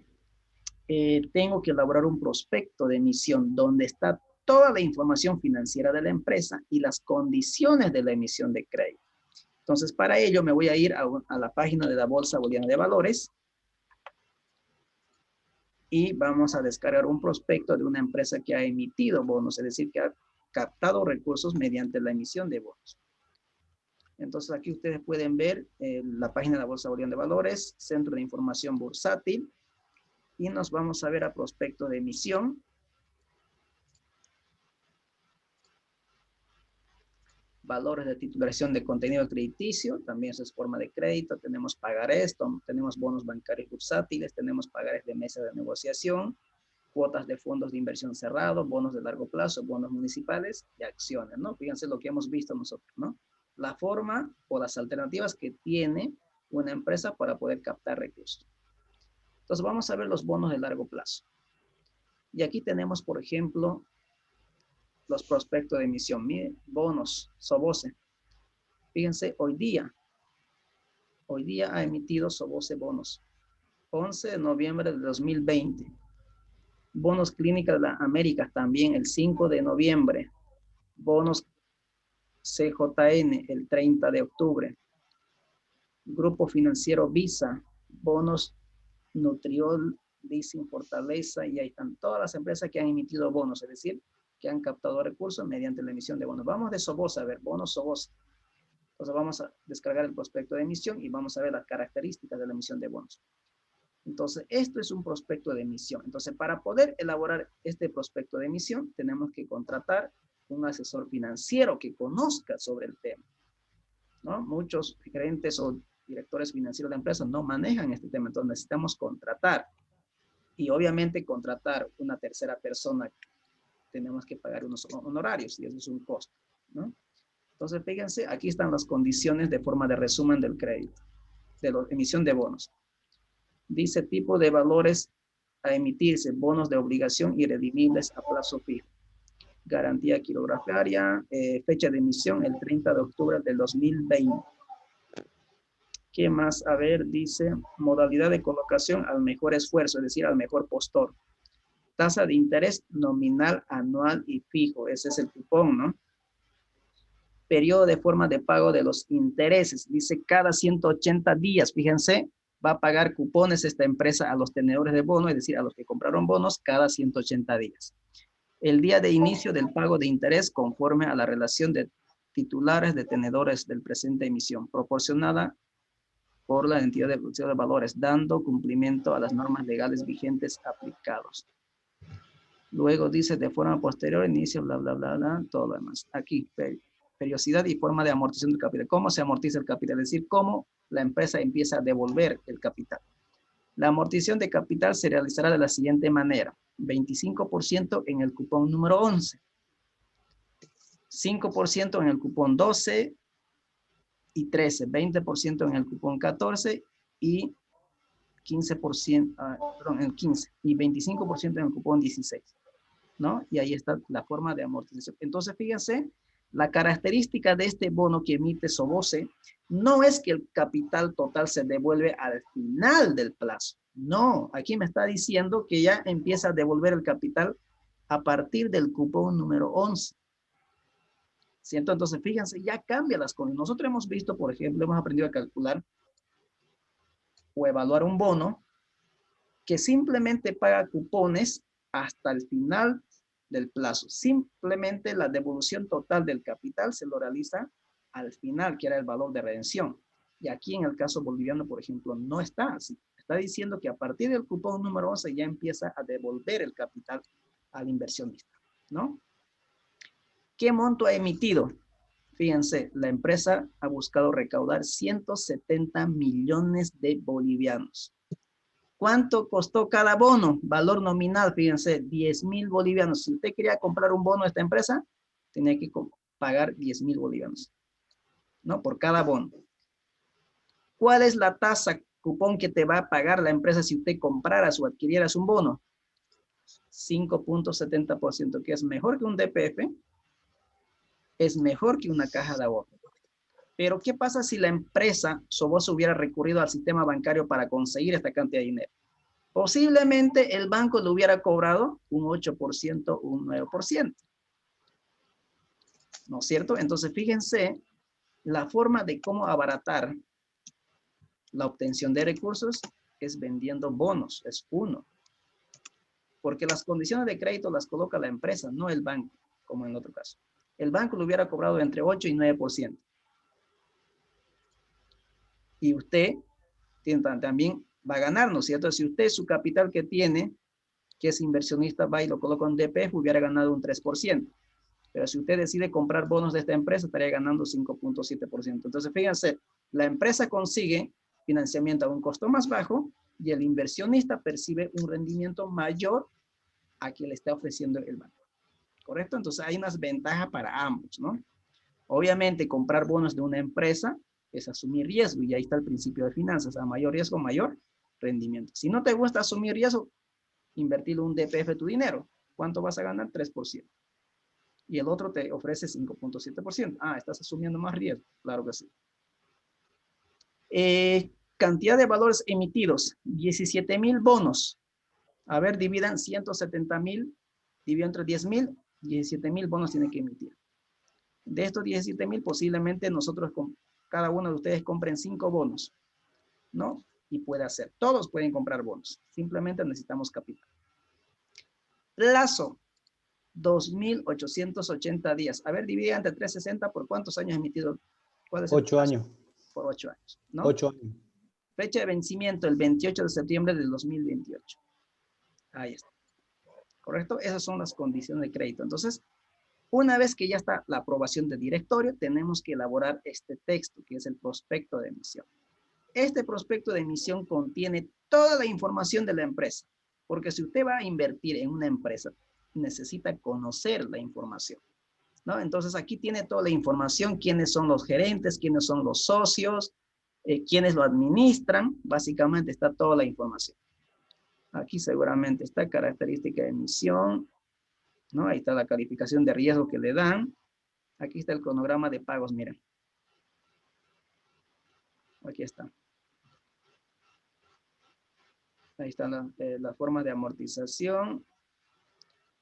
Speaker 1: tengo que elaborar un prospecto de emisión donde está toda la información financiera de la empresa y las condiciones de la emisión de crédito. Entonces, para ello me voy a ir a la página de la Bolsa Boliviana de Valores y vamos a descargar un prospecto de una empresa que ha emitido bonos, es decir, que ha captado recursos mediante la emisión de bonos. Entonces, aquí ustedes pueden ver la página de la Bolsa Boliviana de Valores, Centro de Información Bursátil, y nos vamos a ver a prospecto de emisión. Valores de titularización de contenido crediticio, también eso es forma de crédito. Tenemos pagarés, tenemos bonos bancarios bursátiles, tenemos pagarés de mesa de negociación, cuotas de fondos de inversión cerrados, bonos de largo plazo, bonos municipales y acciones, ¿no? Fíjense lo que hemos visto nosotros, ¿no? La forma o las alternativas que tiene una empresa para poder captar recursos. Entonces vamos a ver los bonos de largo plazo. Y aquí tenemos, por ejemplo, los prospectos de emisión. Miren, bonos, Soboce. Fíjense, hoy día ha emitido Soboce bonos. 11 de noviembre de 2020. Bonos Clínica de las Américas también el 5 de noviembre. Bonos CJN el 30 de octubre. Grupo Financiero Visa. Bonos Nutriol, Leasing Fortaleza, y ahí están todas las empresas que han emitido bonos, es decir, que han captado recursos mediante la emisión de bonos. Vamos de Soboce a ver, bonos Soboce. Entonces vamos a descargar el prospecto de emisión y vamos a ver las características de la emisión de bonos. Entonces, esto es un prospecto de emisión. Entonces, para poder elaborar este prospecto de emisión, tenemos que contratar un asesor financiero que conozca sobre el tema, ¿no? Muchos gerentes o directores financieros de empresas no manejan este tema, entonces necesitamos contratar. Y obviamente contratar una tercera persona, tenemos que pagar unos honorarios y eso es un costo, ¿no? Entonces, fíjense, aquí están las condiciones de forma de resumen del crédito, de la emisión de bonos. Dice tipo de valores a emitirse, bonos de obligación y redimibles a plazo fijo. Garantía quilografiaria, fecha de emisión el 30 de octubre del 2020. ¿Qué más? A ver, dice modalidad de colocación al mejor esfuerzo, es decir, al mejor postor. Tasa de interés nominal, anual y fijo, ese es el cupón, ¿no? Periodo de forma de pago de los intereses, dice cada 180 días, fíjense, va a pagar cupones esta empresa a los tenedores de bono, es decir, a los que compraron bonos cada 180 días. El día de inicio del pago de interés conforme a la relación de titulares de tenedores del presente emisión, proporcionada por la entidad de valores, dando cumplimiento a las normas legales vigentes aplicados. Luego dice de forma posterior, inicio, bla, bla, bla, bla, todo lo demás. Aquí, periodicidad y forma de amortización del capital. ¿Cómo se amortiza el capital? Es decir, cómo la empresa empieza a devolver el capital. La amortización de capital se realizará de la siguiente manera. 25% en el cupón número 11. 5% en el cupón 12 y 13. 20% en el cupón 14 y 15%, perdón, en el 15. Y 25% en el cupón 16. ¿No? Y ahí está la forma de amortización. Entonces, fíjense, la característica de este bono que emite Soboce no es que el capital total se devuelve al final del plazo. No, aquí me está diciendo que ya empieza a devolver el capital a partir del cupón número 11. ¿Cierto? Entonces, fíjense, ya cambia las condiciones. Nosotros hemos visto, por ejemplo, hemos aprendido a calcular o evaluar un bono que simplemente paga cupones hasta el final del plazo. Simplemente la devolución total del capital se lo realiza al final, que era el valor de redención. Y aquí en el caso boliviano, por ejemplo, no está así. Está diciendo que a partir del cupón número 11 ya empieza a devolver el capital al inversionista, ¿no? ¿Qué monto ha emitido? Fíjense, la empresa ha buscado recaudar 170 millones de bolivianos. ¿Cuánto costó cada bono? Valor nominal, fíjense, 10.000 bolivianos. Si usted quería comprar un bono de esta empresa, tenía que pagar 10.000 bolivianos, ¿no? Por cada bono. ¿Cuál es la tasa cupón que te va a pagar la empresa si usted compraras o adquirieras un bono? 5.70%, que es mejor que un DPF, es mejor que una caja de ahorro. Pero ¿qué pasa si la empresa Sobosa hubiera recurrido al sistema bancario para conseguir esta cantidad de dinero? Posiblemente el banco le hubiera cobrado un 8%, un 9%. ¿No es cierto? Entonces, fíjense la forma de cómo abaratar la obtención de recursos es vendiendo bonos, es uno. Porque las condiciones de crédito las coloca la empresa, no el banco, como en otro caso. El banco le hubiera cobrado entre 8 y 9%. Y usted también va a ganar, ¿no es cierto? Si usted su capital que tiene, que es inversionista, va y lo coloca en DPF, hubiera ganado un 3%. Pero si usted decide comprar bonos de esta empresa, estaría ganando 5.7%. Entonces, fíjense, la empresa consigue financiamiento a un costo más bajo y el inversionista percibe un rendimiento mayor a que le está ofreciendo el banco. ¿Correcto? Entonces, hay unas ventajas para ambos, ¿no? Obviamente, comprar bonos de una empresa es asumir riesgo y ahí está el principio de finanzas. A mayor riesgo, mayor rendimiento. Si no te gusta asumir riesgo, invertirlo en un DPF tu dinero. ¿Cuánto vas a ganar? 3%. Y el otro te ofrece 5.7%. Ah, estás asumiendo más riesgo. Claro que sí. Cantidad de valores emitidos. 17.000 bonos. A ver, dividan 170.000. Dividido entre 10.000. 17.000 bonos tienen que emitir. De estos 17.000, posiblemente nosotros, cada uno de ustedes compren 5 bonos, ¿no? Y puede hacer. Todos pueden comprar bonos. Simplemente necesitamos capital. Plazo. 2.880 días. A ver, divide entre 360 por cuántos años emitido. ¿Cuál es el
Speaker 3: 8
Speaker 1: plazo?
Speaker 3: años.
Speaker 1: Por 8 años, ¿no?
Speaker 3: 8 años.
Speaker 1: Fecha de vencimiento el 28 de septiembre del 2028. Ahí está. ¿Correcto? Esas son las condiciones de crédito. Entonces, una vez que ya está la aprobación del directorio, tenemos que elaborar este texto, que es el prospecto de emisión. Este prospecto de emisión contiene toda la información de la empresa, porque si usted va a invertir en una empresa, necesita conocer la información, ¿no? Entonces aquí tiene toda la información, quiénes son los gerentes, quiénes son los socios, quiénes lo administran, básicamente está toda la información. Aquí seguramente está característica de emisión, ¿no? Ahí está la calificación de riesgo que le dan. Aquí está el cronograma de pagos, miren. Aquí está. Ahí están las formas de amortización.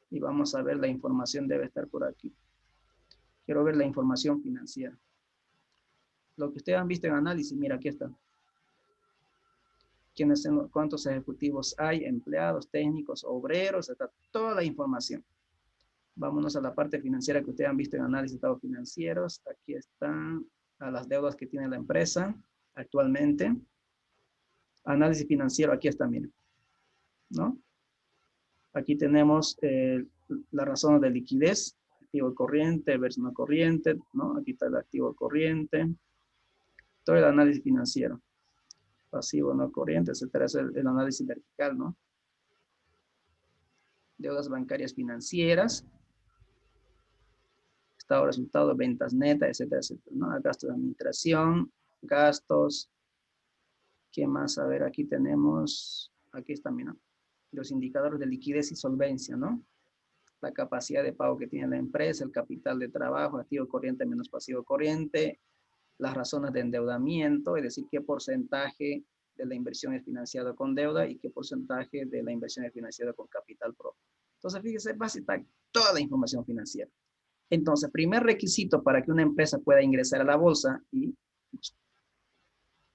Speaker 1: Y vamos a ver, la información debe estar por aquí. Quiero ver la información financiera. Lo que ustedes han visto en análisis, mira, aquí está. ¿Cuántos ejecutivos hay? Empleados, técnicos, obreros, está toda la información. Vámonos a la parte financiera que ustedes han visto en análisis de estados financieros. Aquí están las deudas que tiene la empresa actualmente. Análisis financiero, aquí está, miren. ¿No? Aquí tenemos las razones de liquidez, activo corriente versus no corriente, ¿no? Aquí está el activo corriente, todo el análisis financiero, pasivo no corriente, etcétera, es el análisis vertical, ¿no? Deudas bancarias financieras, estado de resultado, ventas netas, etcétera, etcétera, ¿no? Gastos de administración, gastos, ¿qué más? A ver, aquí tenemos, aquí está, mira, los indicadores de liquidez y solvencia, ¿no? La capacidad de pago que tiene la empresa, el capital de trabajo, activo corriente menos pasivo corriente, las razones de endeudamiento, es decir, qué porcentaje de la inversión es financiada con deuda y qué porcentaje de la inversión es financiada con capital propio. Entonces, fíjese, va a citar toda la información financiera. Entonces, primer requisito para que una empresa pueda ingresar a la bolsa y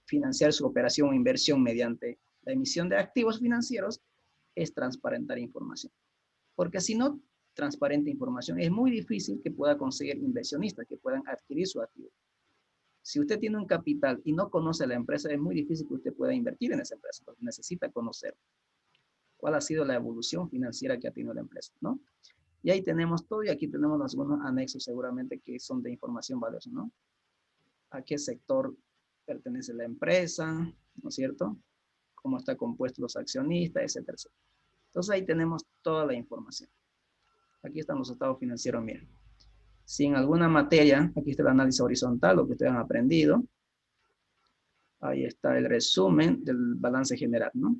Speaker 1: financiar su operación o inversión mediante la emisión de activos financieros es transparentar información. Porque si no transparente información, es muy difícil que pueda conseguir inversionistas que puedan adquirir su activo. Si usted tiene un capital y no conoce la empresa, es muy difícil que usted pueda invertir en esa empresa, porque necesita conocer cuál ha sido la evolución financiera que ha tenido la empresa, ¿no? Y ahí tenemos todo y aquí tenemos algunos anexos seguramente que son de información valiosa, ¿no? A qué sector pertenece la empresa, ¿no es cierto? Cómo está compuesto los accionistas, etcétera, etcétera. Entonces ahí tenemos toda la información. Aquí están los estados financieros, miren. Si en alguna materia, aquí está el análisis horizontal, lo que ustedes han aprendido. Ahí está el resumen del balance general, ¿no?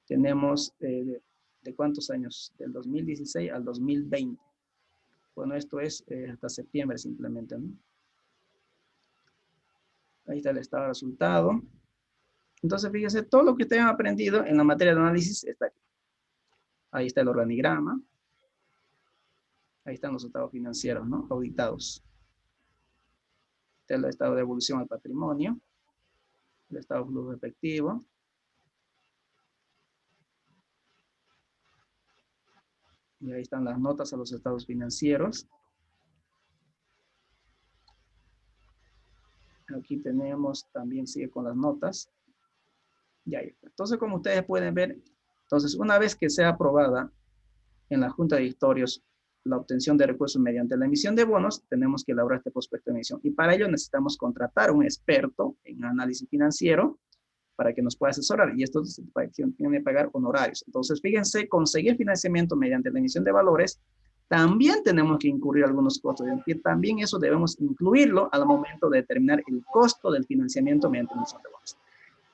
Speaker 1: Tenemos de cuántos años, del 2016 al 2020. Bueno, esto es hasta septiembre simplemente, ¿no? Ahí está el estado de resultado. Entonces, fíjense, todo lo que ustedes han aprendido en la materia de análisis está aquí. Ahí está el organigrama. Ahí están los estados financieros, ¿no? Auditados. Este es el estado de evolución al patrimonio. El estado de flujo efectivo. Y ahí están las notas a los estados financieros. Aquí tenemos, también sigue con las notas. Y ahí está. Entonces, como ustedes pueden ver, entonces una vez que sea aprobada en la Junta de Directorios la obtención de recursos mediante la emisión de bonos, tenemos que elaborar este prospecto de emisión. Y para ello necesitamos contratar a un experto en análisis financiero para que nos pueda asesorar. Y esto tiene que pagar honorarios. Entonces, fíjense, conseguir financiamiento mediante la emisión de valores, también tenemos que incurrir algunos costos. Y también eso debemos incluirlo al momento de determinar el costo del financiamiento mediante la emisión de bonos.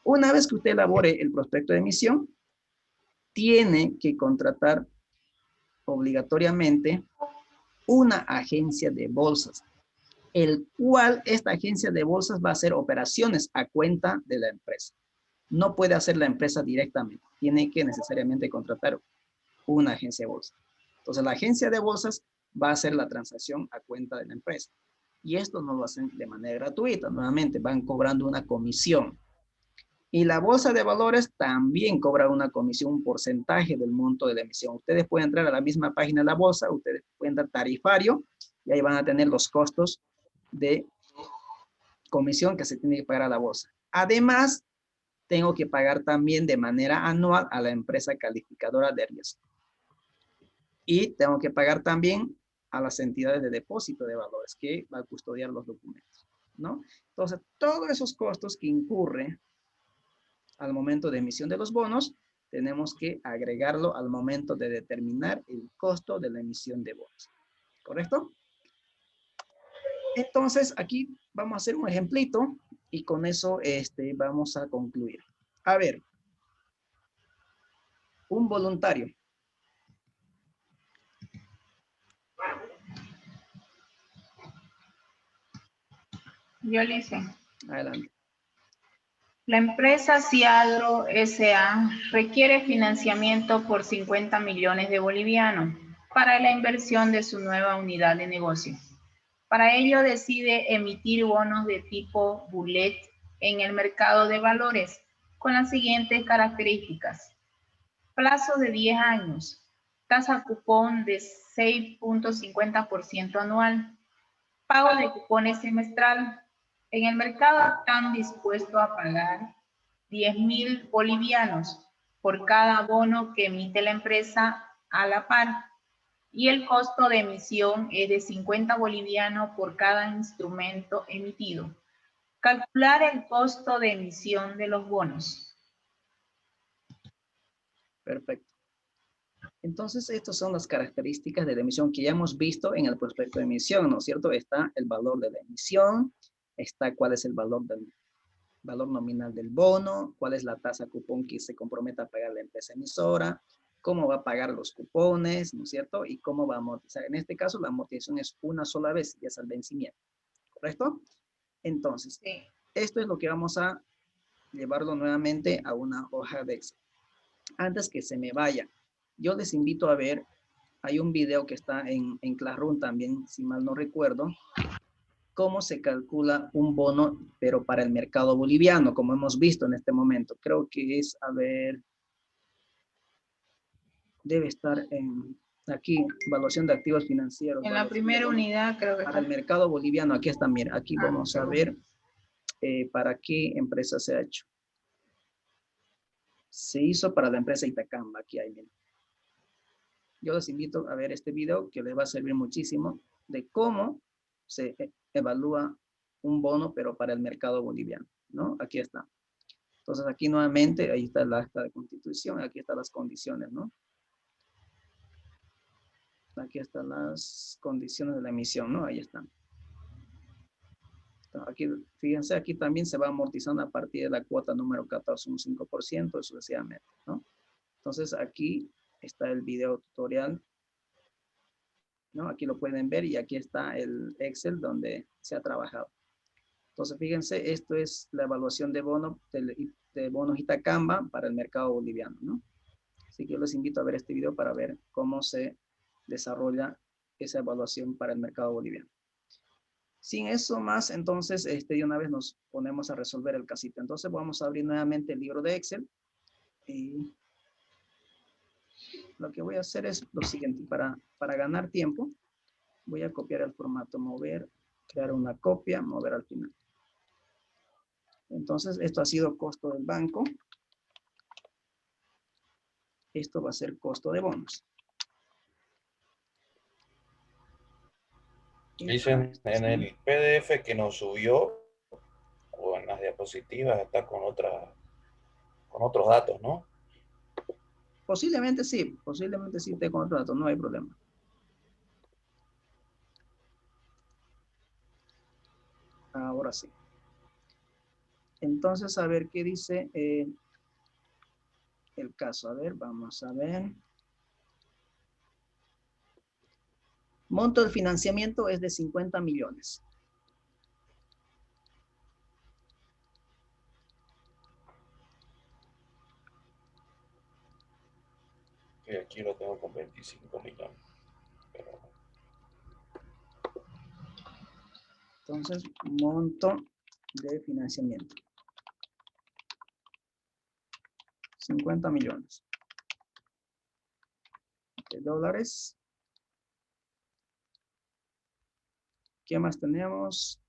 Speaker 1: Una vez que usted elabore el prospecto de emisión, tiene que contratar obligatoriamente una agencia de bolsas, el cual esta agencia de bolsas va a hacer operaciones a cuenta de la empresa. No puede hacer la empresa directamente, tiene que necesariamente contratar una agencia de bolsas. Entonces la agencia de bolsas va a hacer la transacción a cuenta de la empresa. Y esto no lo hacen de manera gratuita, nuevamente van cobrando una comisión. Y la bolsa de valores también cobra una comisión, un porcentaje del monto de la emisión. Ustedes pueden entrar a la misma página de la bolsa, ustedes pueden dar tarifario y ahí van a tener los costos de comisión que se tiene que pagar a la bolsa. Además, tengo que pagar también de manera anual a la empresa calificadora de riesgo. Y tengo que pagar también a las entidades de depósito de valores que va a custodiar los documentos, ¿no? Entonces, todos esos costos que incurre al momento de emisión de los bonos, tenemos que agregarlo al momento de determinar el costo de la emisión de bonos. ¿Correcto? Entonces, aquí vamos a hacer un ejemplito y con eso vamos a concluir. A ver, un voluntario.
Speaker 4: Yo le hice.
Speaker 1: Adelante.
Speaker 4: La empresa Ciagro S.A. requiere financiamiento por 50 millones de bolivianos para la inversión de su nueva unidad de negocio. Para ello decide emitir bonos de tipo bullet en el mercado de valores con las siguientes características. Plazo de 10 años, tasa cupón de 6.50% anual, pago de cupones semestral. En el mercado están dispuestos a pagar 10.000 bolivianos por cada bono que emite la empresa a la par y el costo de emisión es de 50 bolivianos por cada instrumento emitido. Calcular el costo de emisión de los bonos.
Speaker 1: Perfecto. Entonces, estas son las características de la emisión que ya hemos visto en el prospecto de emisión, ¿no es cierto? Está el valor de la emisión, está cuál es el valor nominal del bono, cuál es la tasa cupón que se compromete a pagar la empresa emisora, cómo va a pagar los cupones, ¿no es cierto? Y cómo va a amortizar. En este caso, la amortización es una sola vez y es al vencimiento, ¿correcto? Entonces,
Speaker 4: Sí.
Speaker 1: esto es lo que vamos a llevarlo nuevamente a una hoja de Excel. Antes que se me vaya, yo les invito a ver, hay un video que está en Classroom también, si mal no recuerdo, cómo se calcula un bono, pero para el mercado boliviano, como hemos visto en este momento. Creo que es, a ver, debe estar aquí, evaluación de activos financieros.
Speaker 4: En la primera unidad creo que
Speaker 1: para el
Speaker 4: está.
Speaker 1: mercado boliviano, aquí está, mira, aquí vamos a
Speaker 4: seguro.
Speaker 1: ver para qué empresa se ha hecho. Se hizo para la empresa Itacamba, aquí hay, miren. Yo les invito a ver este video que les va a servir muchísimo de cómo se evalúa un bono, pero para el mercado boliviano, ¿no? Aquí está. Entonces aquí nuevamente, ahí está el acta de constitución, aquí están las condiciones, ¿no? Aquí están las condiciones de la emisión, ¿no? Ahí están. Aquí, fíjense, aquí también se va amortizando a partir de la cuota número 14,5% sucesivamente, ¿no? Entonces aquí está el video tutorial, ¿no? Aquí lo pueden ver y aquí está el Excel donde se ha trabajado. Entonces, fíjense, esto es la evaluación de bonos Itacamba para el mercado boliviano, ¿no? Así que yo les invito a ver este video para ver cómo se desarrolla esa evaluación para el mercado boliviano. Sin eso más, entonces, de una vez nos ponemos a resolver el casito. Entonces, vamos a abrir nuevamente el libro de Excel. Y lo que voy a hacer es lo siguiente. Para ganar tiempo, voy a copiar el formato, mover, crear una copia, mover al final. Entonces, esto ha sido costo del banco. Esto va a ser costo de bonos.
Speaker 6: Dicen en el PDF que nos subió, o en las diapositivas está con otros datos, ¿no?
Speaker 1: Posiblemente sí esté con otro dato, no hay problema. Ahora sí. Entonces, a ver qué dice el caso. A ver, vamos a ver. Monto del financiamiento es de 50 millones.
Speaker 6: Y aquí lo tengo con 25 millones. Pero...
Speaker 1: Entonces, monto de financiamiento. 50 millones de dólares. ¿Qué más tenemos?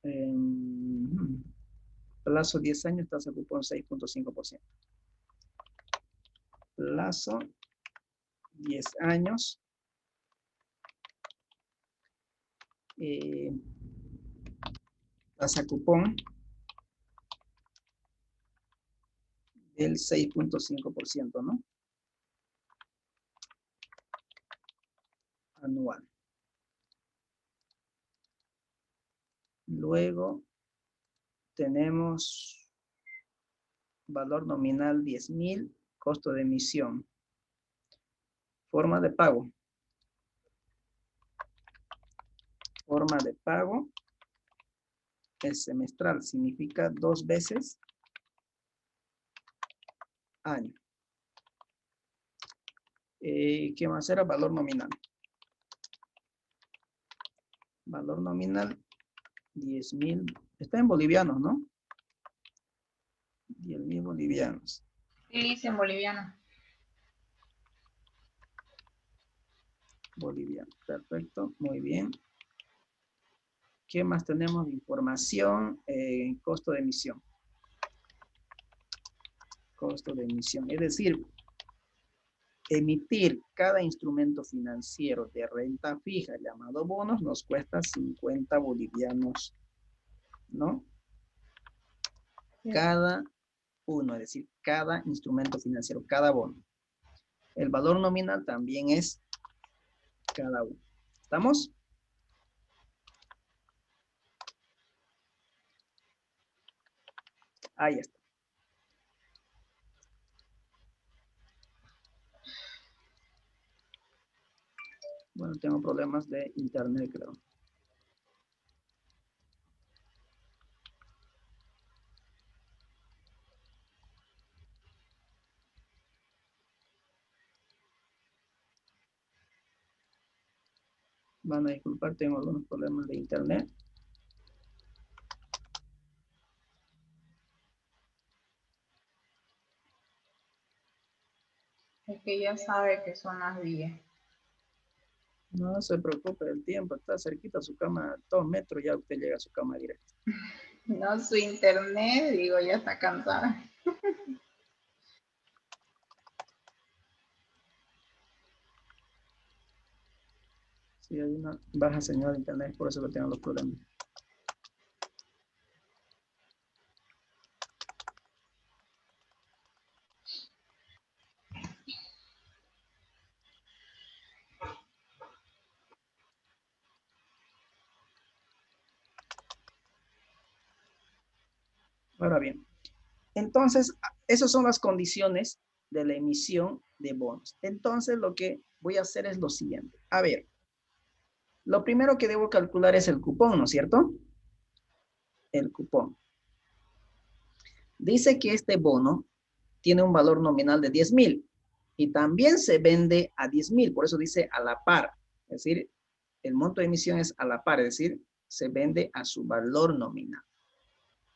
Speaker 1: Plazo 10 años, tasa de cupón 6.5%. Plazo 10 años. Tasa cupón del 6.5%, ¿no? Anual. Luego tenemos valor nominal 10.000, costo de emisión. Forma de pago. Forma de pago es semestral, significa 2 veces año. ¿Qué más era? Valor nominal. Valor nominal 10.000. Está en bolivianos, ¿no? 10.000 bolivianos.
Speaker 4: Sí, dice en boliviano.
Speaker 1: Boliviano. Perfecto, muy bien. ¿Qué más tenemos de información? Costo de emisión. Costo de emisión. Es decir, emitir cada instrumento financiero de renta fija llamado bonos nos cuesta 50 bolivianos, ¿no? Cada uno, es decir, cada instrumento financiero, cada bono. El valor nominal también es cada uno. ¿Estamos? Ahí está. Bueno, tengo problemas de internet, creo. Van a disculpar, tengo algunos problemas de internet.
Speaker 4: Es que ya sabe que son las 10.
Speaker 1: No se preocupe, el tiempo está cerquita a su cama, 2 metros, ya usted llega a su cama directa.
Speaker 4: No, su internet, digo, ya está cansada.
Speaker 1: Sí, hay una baja señal de internet, por eso que tengo los problemas. Ahora bien, entonces, esas son las condiciones de la emisión de bonos. Entonces, lo que voy a hacer es lo siguiente. A ver, lo primero que debo calcular es el cupón, ¿no es cierto? El cupón. Dice que este bono tiene un valor nominal de 10,000 y también se vende a 10,000, por eso dice a la par. Es decir, el monto de emisión es a la par, es decir, se vende a su valor nominal.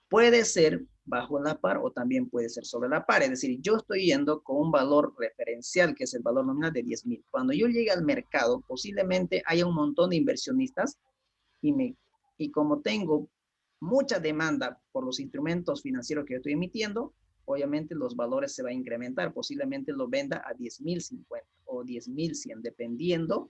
Speaker 1: Puede ser bajo la par o también puede ser sobre la par. Es decir, yo estoy yendo con un valor referencial, que es el valor nominal de 10,000. Cuando yo llegue al mercado, posiblemente haya un montón de inversionistas y como tengo mucha demanda por los instrumentos financieros que yo estoy emitiendo, obviamente los valores se van a incrementar. Posiblemente lo venda a 10,050 o 10,100, dependiendo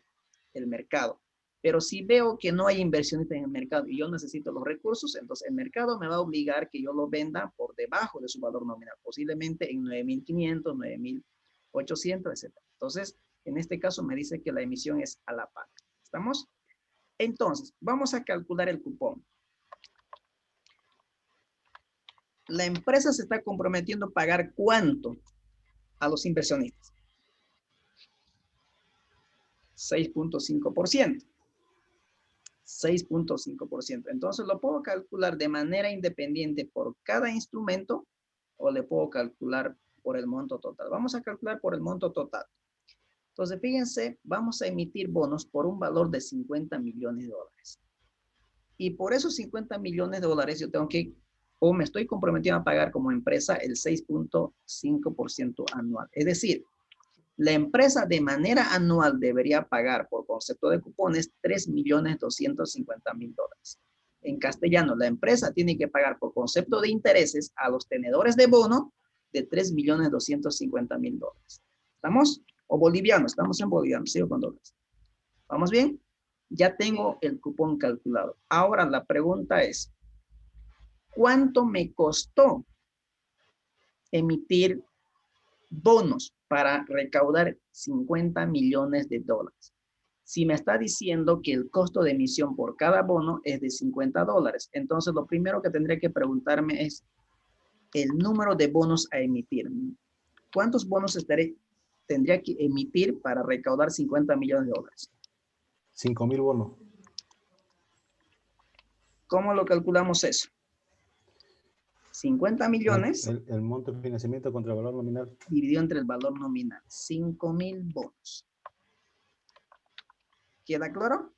Speaker 1: del mercado. Pero si veo que no hay inversionistas en el mercado y yo necesito los recursos, entonces el mercado me va a obligar que yo lo venda por debajo de su valor nominal, posiblemente en 9,500, 9,800, etc. Entonces, en este caso me dice que la emisión es a la par. ¿Estamos? Entonces, vamos a calcular el cupón. La empresa se está comprometiendo a pagar ¿cuánto a los inversionistas? 6.5%. 6.5%. Entonces lo puedo calcular de manera independiente por cada instrumento o le puedo calcular por el monto total. Vamos a calcular por el monto total. Entonces fíjense, vamos a emitir bonos por un valor de 50 millones de dólares. Y por esos 50 millones de dólares yo tengo que, o me estoy comprometiendo a pagar como empresa el 6.5% anual. Es decir, la empresa de manera anual debería pagar por concepto de cupones 3.250.000 dólares. En castellano, la empresa tiene que pagar por concepto de intereses a los tenedores de bono de 3.250.000 dólares. ¿Estamos? O bolivianos, estamos en bolivianos, ¿sí o con dólares? ¿Vamos bien? Ya tengo el cupón calculado. Ahora la pregunta es, ¿cuánto me costó emitir bonos para recaudar 50 millones de dólares? Si me está diciendo que el costo de emisión por cada bono es de 50 dólares, entonces lo primero que tendría que preguntarme es el número de bonos a emitir. ¿Cuántos bonos tendría que emitir para recaudar 50 millones de dólares?
Speaker 3: 5,000 bonos.
Speaker 1: ¿Cómo lo calculamos eso? 50 millones
Speaker 3: El monto de financiamiento contra el valor nominal.
Speaker 1: dividido entre el valor nominal. 5,000 bonos. ¿Queda claro?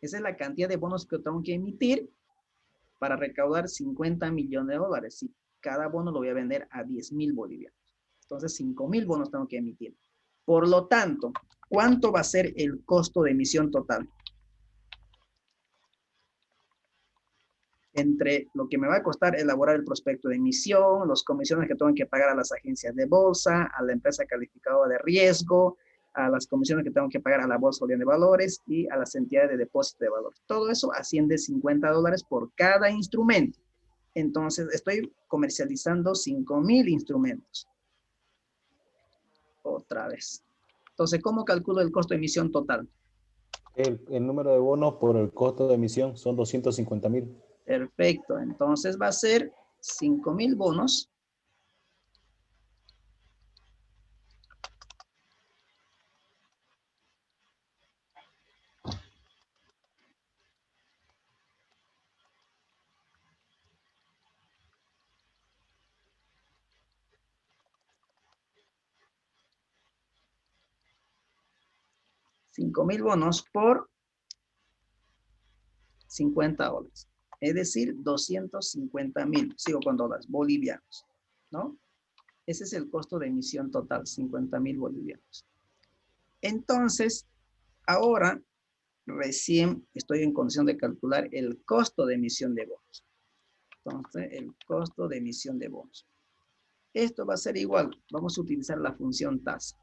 Speaker 1: Esa es la cantidad de bonos que tengo que emitir para recaudar 50 millones de dólares. Si cada bono lo voy a vender a 10,000 bolivianos. Entonces 5,000 bonos tengo que emitir. Por lo tanto, ¿cuánto va a ser el costo de emisión total? Entre lo que me va a costar elaborar el prospecto de emisión, las comisiones que tengo que pagar a las agencias de bolsa, a la empresa calificadora de riesgo, a las comisiones que tengo que pagar a la Bolsa de Valores y a las entidades de depósito de valores. Todo eso asciende 50 dólares por cada instrumento. Entonces, estoy comercializando 5,000 instrumentos. Otra vez. Entonces, ¿cómo calculo el costo de emisión total?
Speaker 3: El número de bonos por el costo de emisión son 250,000.
Speaker 1: Perfecto. Entonces va a ser 5,000 bonos. $5,000 bonos por 50 dólares. Es decir, 250,000, sigo con dólares, bolivianos, ¿no? Ese es el costo de emisión total, 50,000 bolivianos. Entonces, ahora recién estoy en condición de calcular el costo de emisión de bonos. Entonces, el costo de emisión de bonos. Esto va a ser igual, vamos a utilizar la función tasa.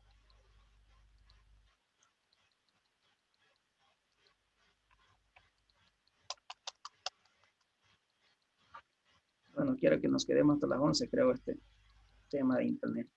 Speaker 1: Bueno, quiero que nos quedemos hasta las 11, creo, este tema de internet.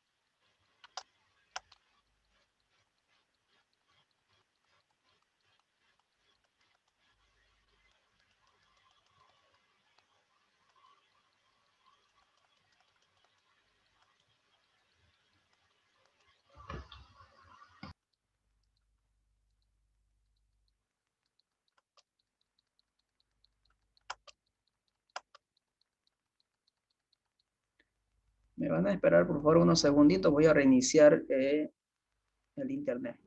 Speaker 1: Me van a esperar, por favor, unos segunditos. Voy a reiniciar el internet.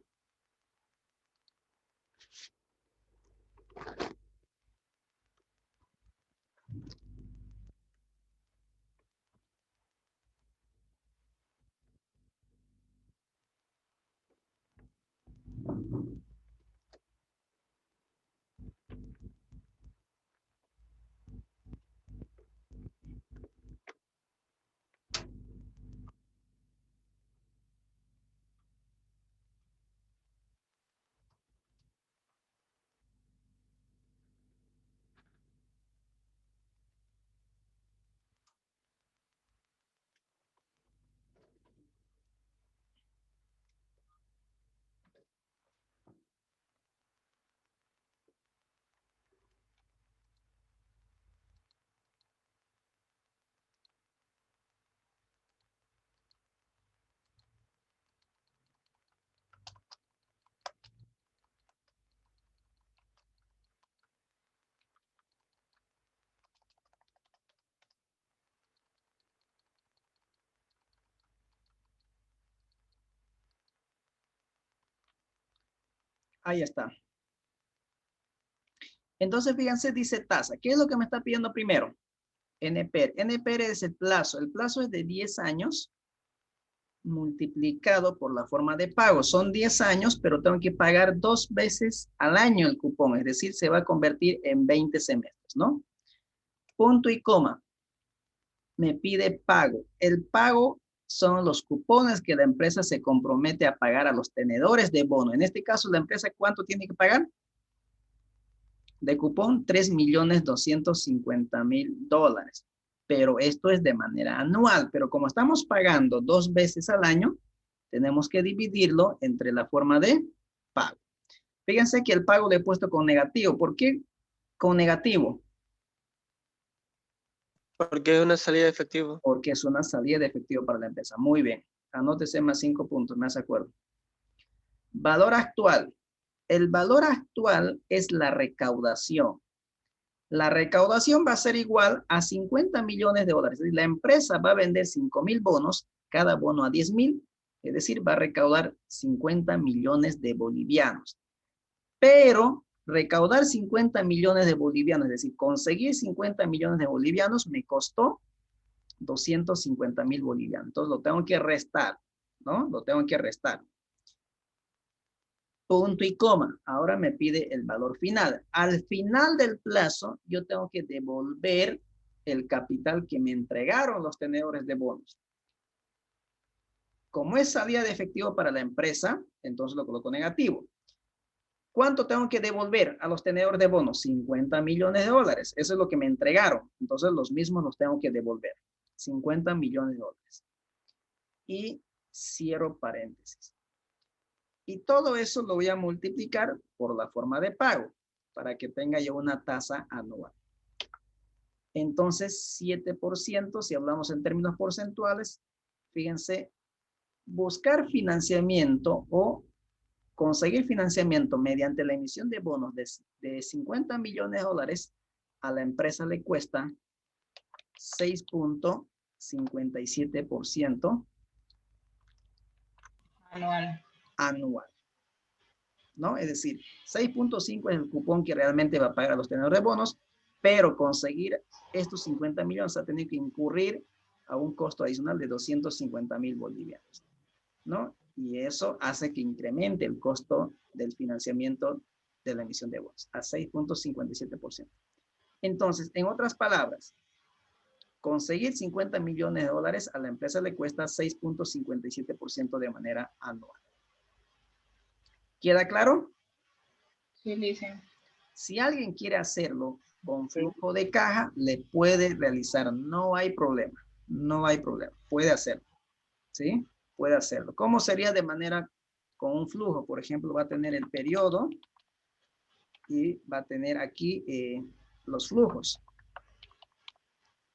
Speaker 1: Ahí está. Entonces, fíjense, dice tasa. ¿Qué es lo que me está pidiendo primero? NPR. NPR es el plazo. El plazo es de 10 años multiplicado por la forma de pago. Son 10 años, pero tengo que pagar 2 veces al año el cupón. Es decir, se va a convertir en 20 semestres, ¿no? Punto y coma. Me pide pago. El pago son los cupones que la empresa se compromete a pagar a los tenedores de bono. En este caso, la empresa, ¿cuánto tiene que pagar? De cupón, $3.250.000. Pero esto es de manera anual. Pero como estamos pagando 2 veces al año, tenemos que dividirlo entre la forma de pago. Fíjense que el pago le he puesto con negativo. ¿Por qué con negativo?
Speaker 2: Porque es una salida de efectivo.
Speaker 1: Porque es una salida de efectivo para la empresa. Muy bien. Anótese más 5 puntos, me hace acuerdo. Valor actual. El valor actual es la recaudación. La recaudación va a ser igual a 50 millones de dólares. La empresa va a vender 5,000 bonos, cada bono a 10,000, es decir, va a recaudar 50 millones de bolivianos. Pero recaudar 50 millones de bolivianos, es decir, conseguir 50 millones de bolivianos me costó 250,000 bolivianos. Entonces lo tengo que restar, ¿no? Lo tengo que restar. Punto y coma. Ahora me pide el valor final. Al final del plazo, yo tengo que devolver el capital que me entregaron los tenedores de bonos. Como es salida de efectivo para la empresa, entonces lo coloco negativo. ¿Cuánto tengo que devolver a los tenedores de bonos? 50 millones de dólares. Eso es lo que me entregaron. Entonces los mismos los tengo que devolver. 50 millones de dólares. Y cierro paréntesis. Y todo eso lo voy a multiplicar por la forma de pago para que tenga yo una tasa anual. Entonces, 7%, si hablamos en términos porcentuales, fíjense, buscar financiamiento o conseguir financiamiento mediante la emisión de bonos de 50 millones de dólares a la empresa le cuesta 6.57% anual. ¿No? Es decir, 6.5 es el cupón que realmente va a pagar a los tenedores de bonos, pero conseguir estos 50 millones va a tener que incurrir a un costo adicional de 250,000 bolivianos, ¿no? Y eso hace que incremente el costo del financiamiento de la emisión de bonos a 6.57%. Entonces, en otras palabras, conseguir 50 millones de dólares a la empresa le cuesta 6.57% de manera anual. ¿Queda claro?
Speaker 4: Sí, Lice.
Speaker 1: Si alguien quiere hacerlo con flujo de caja le puede realizar, no hay problema, no hay problema, puede hacerlo, ¿sí? Puede hacerlo. ¿Cómo sería de manera con un flujo? Por ejemplo, va a tener el periodo y va a tener aquí los flujos.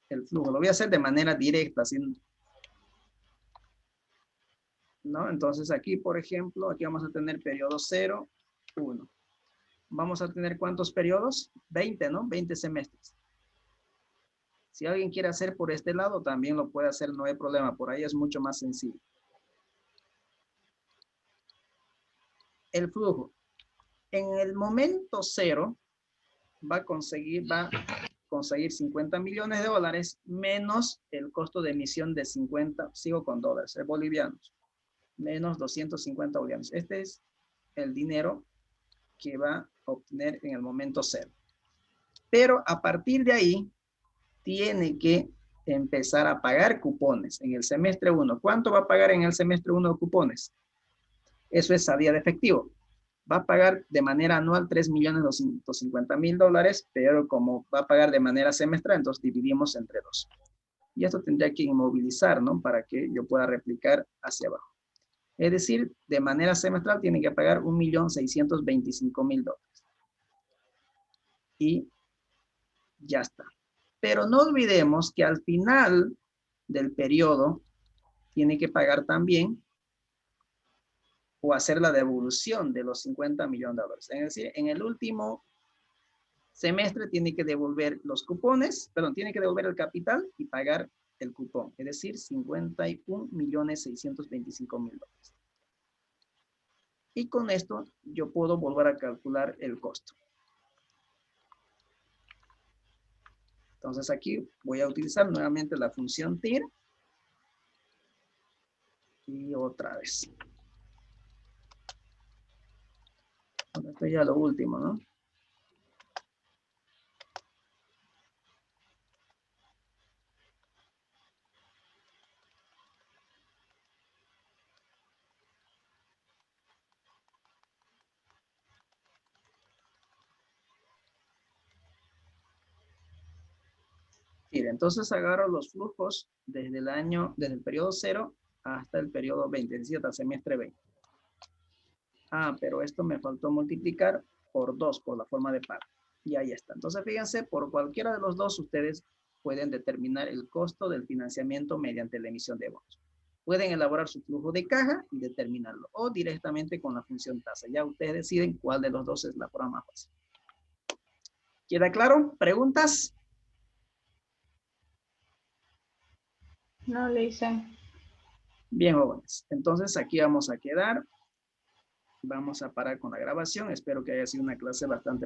Speaker 1: El flujo, lo voy a hacer de manera directa, así, ¿no? Entonces aquí, por ejemplo, aquí vamos a tener periodo 0, 1. Vamos a tener ¿cuántos periodos? 20, ¿no? 20 semestres. Si alguien quiere hacer por este lado, también lo puede hacer, no hay problema. Por ahí es mucho más sencillo. El flujo. En el momento 0, va a conseguir 50 millones de dólares menos el costo de emisión de 50, sigo con dólares, bolivianos, menos 250 bolivianos. Este es el dinero que va a obtener en el momento 0. Pero a partir de ahí, tiene que empezar a pagar cupones en el semestre 1. ¿Cuánto va a pagar en el semestre 1 de cupones? Eso es salida de efectivo. Va a pagar de manera anual 3.250.000 dólares, pero como va a pagar de manera semestral, entonces dividimos entre 2. Y esto tendría que inmovilizar, ¿no? Para que yo pueda replicar hacia abajo. Es decir, de manera semestral tiene que pagar 1.625.000 dólares. Y ya está. Pero no olvidemos que al final del periodo tiene que pagar también o hacer la devolución de los 50 millones de dólares. Es decir, en el último semestre tiene que devolver los cupones, perdón, tiene que devolver el capital y pagar el cupón. Es decir, 51.625.000 dólares. Y con esto yo puedo volver a calcular el costo. Entonces aquí voy a utilizar nuevamente la función TIR. Y otra vez. Bueno, esto ya es lo último, ¿no? Mire, entonces agarro los flujos desde el periodo 0 hasta el periodo 20, es decir, hasta el semestre 20. Ah, pero esto me faltó multiplicar por 2, por la forma de par. Y ahí está. Entonces, fíjense, por cualquiera de los dos, ustedes pueden determinar el costo del financiamiento mediante la emisión de bonos. Pueden elaborar su flujo de caja y determinarlo, o directamente con la función tasa. Ya ustedes deciden cuál de los dos es la forma más fácil. ¿Queda claro? ¿Preguntas?
Speaker 4: No, Lisa.
Speaker 1: Bien, jóvenes. Entonces, aquí vamos a quedar. Vamos a parar con la grabación. Espero que haya sido una clase bastante